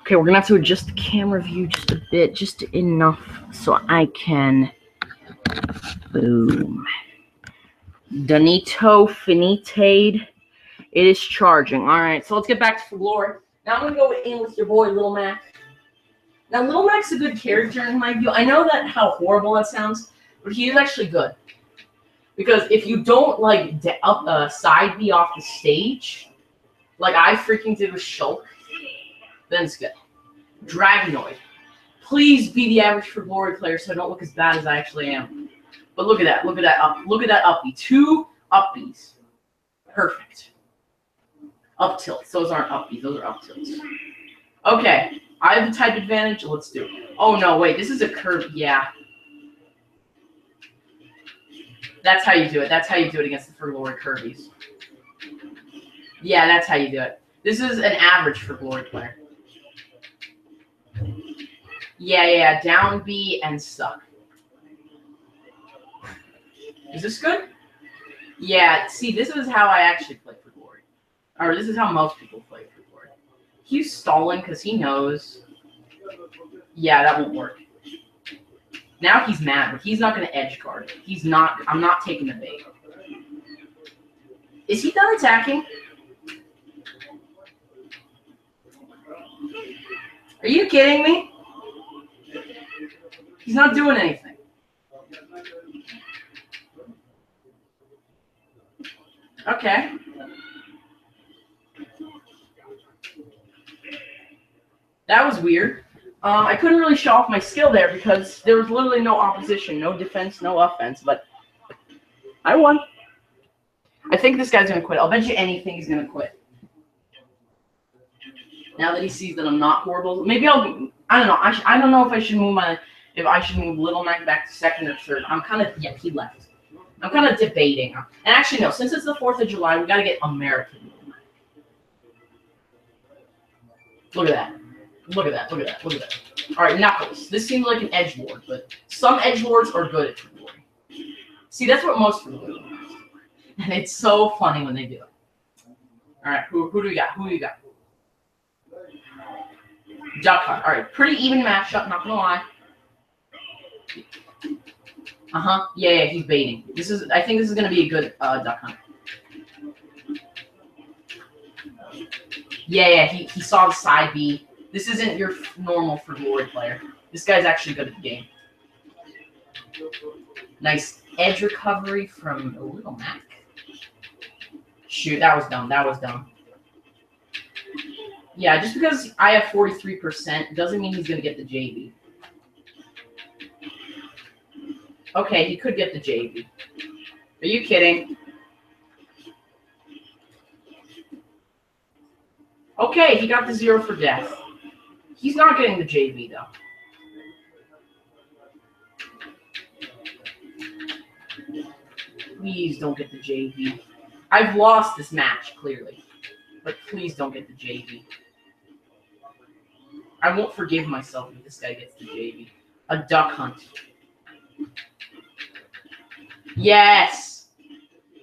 Okay, we're gonna have to adjust the camera view just a bit, just enough so I can. Boom. Donito Finitade. It is charging. All right, so let's get back to glory. Now I'm gonna go in with your boy Little Mac. Now Little Mac's a good character in my view. I know that how horrible that sounds, but he is actually good. Because if you don't like side B off the stage, like I freaking did with Shulk, then it's good. Dragonoid. Please be the average for glory player so I don't look as bad as I actually am. But look at that. Look at that up. Look at that uppie. 2 Upbees. Perfect. Up tilts. Those aren't upbees. Those are up tilts. Okay. I have the type advantage. Let's do it. Oh, no. Wait. This is a curve. Yeah. That's how you do it. That's how you do it against the For Glory Kirby's. Yeah, that's how you do it. This is an average For Glory player. Yeah. Down B and stuck. Is this good? Yeah, see, this is how I actually play For Glory. Or this is how most people play For Glory. He's stalling because he knows. Yeah, that won't work. Now he's mad, but he's not going to edge guard. He's not. I'm not taking the bait. Is he done attacking? Are you kidding me? He's not doing anything. Okay. That was weird. I couldn't really show off my skill there because there was literally no opposition, no defense, no offense, but I won. I think this guy's going to quit. I'll bet you anything he's going to quit. Now that he sees that I'm not horrible, maybe I don't know. I don't know if I should move Little Mac back to second or third. I'm kind of, yeah, he left. I'm kind of debating. And actually, no, since it's the 4th of July, we got to get American Little Mac. Look at that. Look at that. Look at that. Look at that. All right, Knuckles. This seems like an edgelord, but some edgelords are good at For Glory. See, that's what most For Glory are. And it's so funny when they do it. All right, who do we got? Who do we got? Duck Hunt. All right, pretty even matchup, not gonna lie. Yeah, he's baiting. I think this is gonna be a good Duck Hunt. Yeah, he saw the side B. This isn't your normal For Glory player. This guy's actually good at the game. Nice edge recovery from Little Mac. Shoot, that was dumb. That was dumb. Yeah, just because I have 43% doesn't mean he's going to get the JV. Okay, he could get the JV. Are you kidding? Okay, he got the 0 for death. He's not getting the JV, though. Please don't get the JV. I've lost this match, clearly. But please don't get the JV. I won't forgive myself if this guy gets the JV. A Duck Hunt. Yes!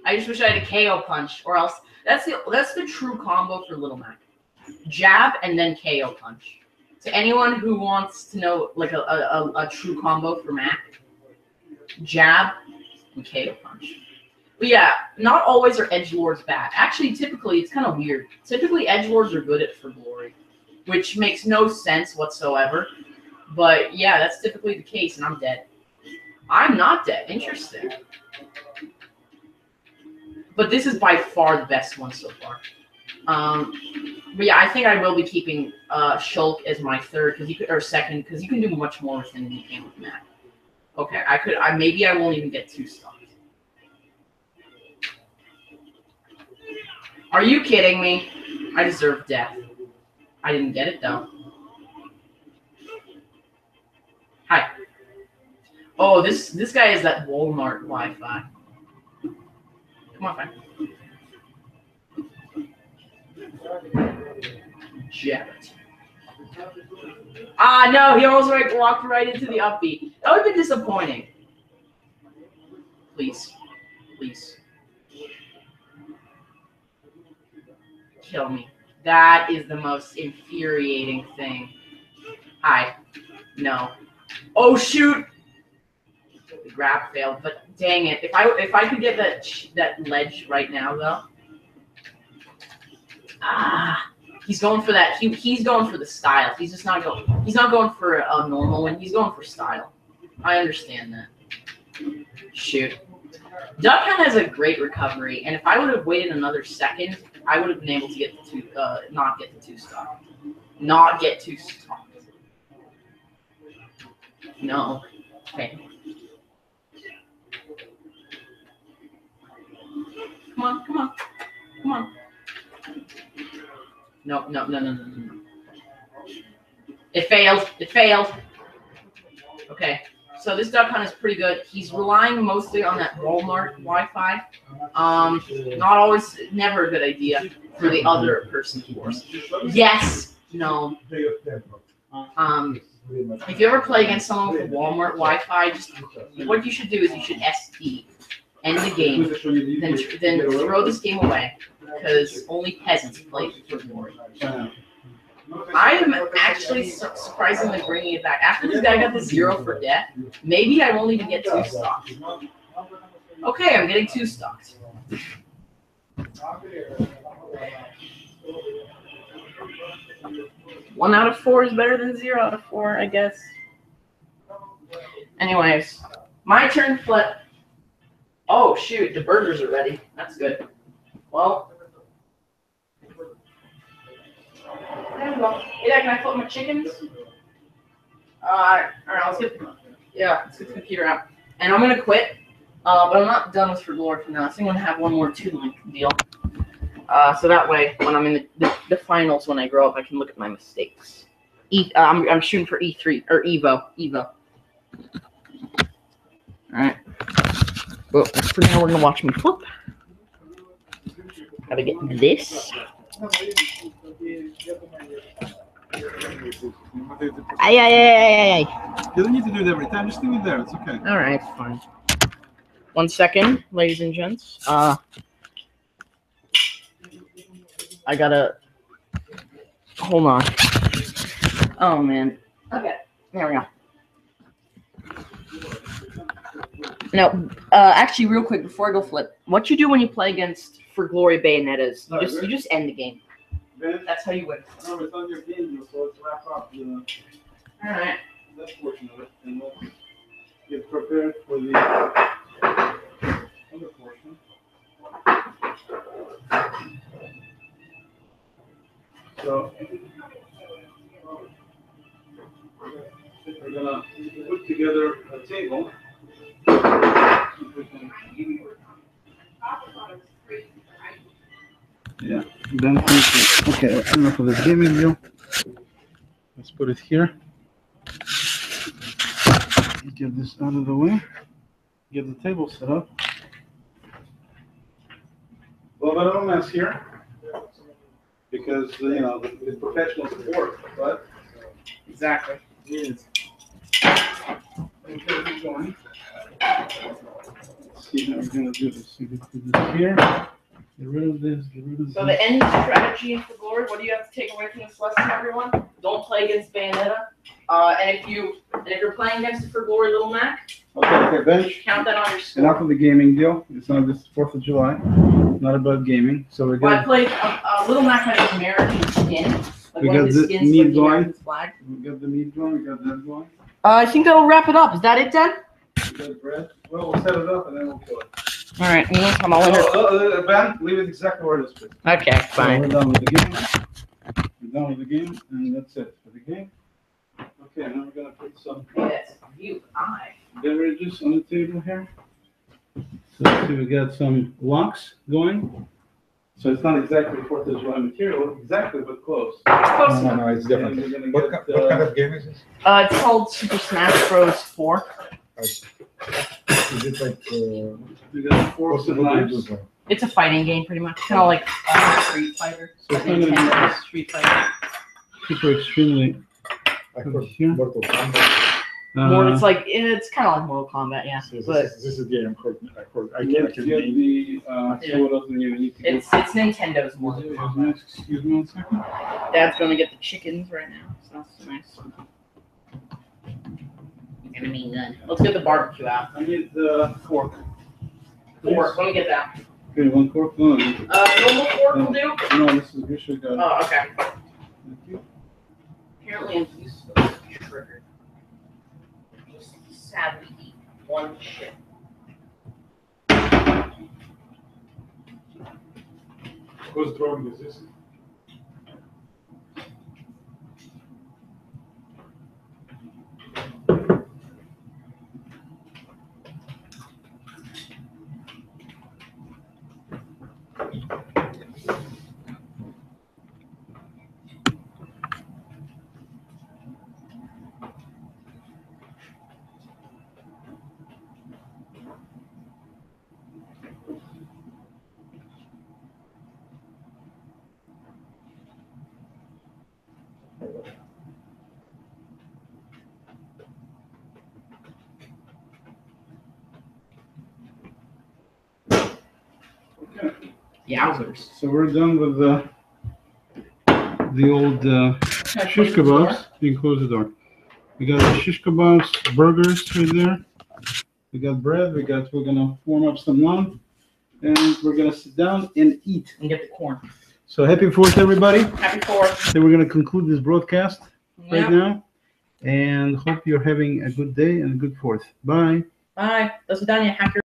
I just wish I had a KO punch, or else that's the true combo for Little Mac. Jab and then KO punch. To anyone who wants to know like a true combo for Mac, jab and KO punch. But yeah, not always are edgelords bad. Actually, typically it's kind of weird. Typically edgelords are good at For Glory, which makes no sense whatsoever. But yeah, that's typically the case, and I'm dead. I'm not dead. Interesting. But this is by far the best one so far. But yeah, I think I will be keeping Shulk as my third second because you can do much more with him than you can with Mac. Okay, maybe I won't even get 2 stars. Are you kidding me? I deserve death. I didn't get it though. Hi. Oh, this guy is that Walmart Wi-Fi. Come on, fine. Jabbit. Ah, no, he almost walked right into the upbeat. That would have been disappointing. Please. Please. Kill me. That is the most infuriating thing. Hi. No. Oh, shoot! The grab failed, but dang it. If I could get that ledge right now, though. He's going for that. He's going for the style. He's just not going. He's not going for a normal one. He's going for style. I understand that. Shoot. Duck Hunt has a great recovery, and if I would have waited another second, I would have been able to get the not get the 2 star. Not get 2 stars. No. Okay. Come on, come on, come on. No, no, no, no, no, no. It failed. It failed. Okay. So this duck hunt is pretty good. He's relying mostly on that Walmart Wi-Fi. Not always, never a good idea for the other person, of course. Yes. No. If you ever play against someone with Walmart Wi-Fi, just what you should do is you should ST, end the game, then throw this game away because only peasants play Free. I am actually surprisingly bringing it back. After this guy got the 0 for death, maybe I won't even get 2 stocks. Okay, I'm getting 2 stocks. One out of 4 is better than 0 out of 4, I guess. Anyways, my turn to flip. Oh shoot, the burgers are ready. That's good. Well, there we go. Hey, Dad, can I flip my chickens? Alright, let's get the computer out. And I'm gonna quit. But I'm not done with For Glory for now. I think I'm gonna have one more 2-link deal. So that way, when I'm in the finals, when I grow up, I can look at my mistakes. I'm shooting for E3 or Evo. All right. Well, for now, we're gonna watch me flip. Gotta get this. Ay. You don't need to do it every time. Just leave it there. It's okay. All right, fine. 1 second, ladies and gents. I gotta hold on. Oh man. Okay, there we go. Now, actually, real quick before I go flip, what you do when you play against For Glory Bayonettas? You just end the game. That's how you win. No, it's on your game, so let's wrap up All right. that portion of it, and let's get prepared for the other portion. So we're gonna put together a table. Yeah, then okay, enough of this gaming view. Let's put it here. Get this out of the way. Get the table set up. A little bit of a mess here because the professional support, but Exactly. is. Let's see how we're gonna do this. So we put this here. Get rid of this. Get rid of this. So the end strategy in For Glory, what do you have to take away from this lesson, everyone? Don't play against Bayonetta. And if you're playing against the For Glory Little Mac, Okay, bench. count that on your score. Enough of the gaming deal. It's not this 4th of July. Not about gaming. So we're Well, I gonna played Little Mac has an American skin. Like We one of got the the skins meat like the going. American flag. we got the meat going. We got that going. I think that'll wrap it up. Is that it, Dad? We got bread. Well, we'll set it up and then we'll kill it. All right. I'm all in. Ben, leave it exactly where it is, please. Okay, So fine. we're done with the game. We're done with the game, and that's it for the game. Okay, now we're gonna put some Yes, you, I. beverages on the table here. So let's see, we got some locks going. So it's not exactly 4th of July material, exactly, but close. Close enough. No, it's And we're different. gonna What get, what kind of game is this? It's called Super Smash Bros. 4. Is it like, we got forks what's the and knives. rules? It's a fighting game, pretty much. Kind of like Street Fighter. So it's not gonna Nintendo Street Fighter. be super extremely. I thought Here. Mortal Kombat. More, it's kind of like Mortal Kombat, yeah. So But this is the game I You can have to get name. the, so what else do you need to get? it's Nintendo's Mortal Kombat. Excuse me 1 second. Dad's gonna get the chickens right now. So that's nice. I mean, let's get the barbecue out. I need the fork. Fork, let me get that. Okay, 1 fork. No, Normal fork will do. no, this is good. Oh, okay. Thank you. Apparently I'm used to triggered. Just sadly eat one shit. Whose drawing is this? Yowzers. So we're done with the old shish kebabs. You can close the door. We got the shish kebabs, burgers right there. We got bread. We're gonna warm up some naan, and we're gonna sit down and eat. And get the corn. So happy 4th, everybody. Happy 4th. Then we're gonna conclude this broadcast right Yep. now, and hope you're having a good day and a good 4th. Bye. Bye. До свидания, hacker.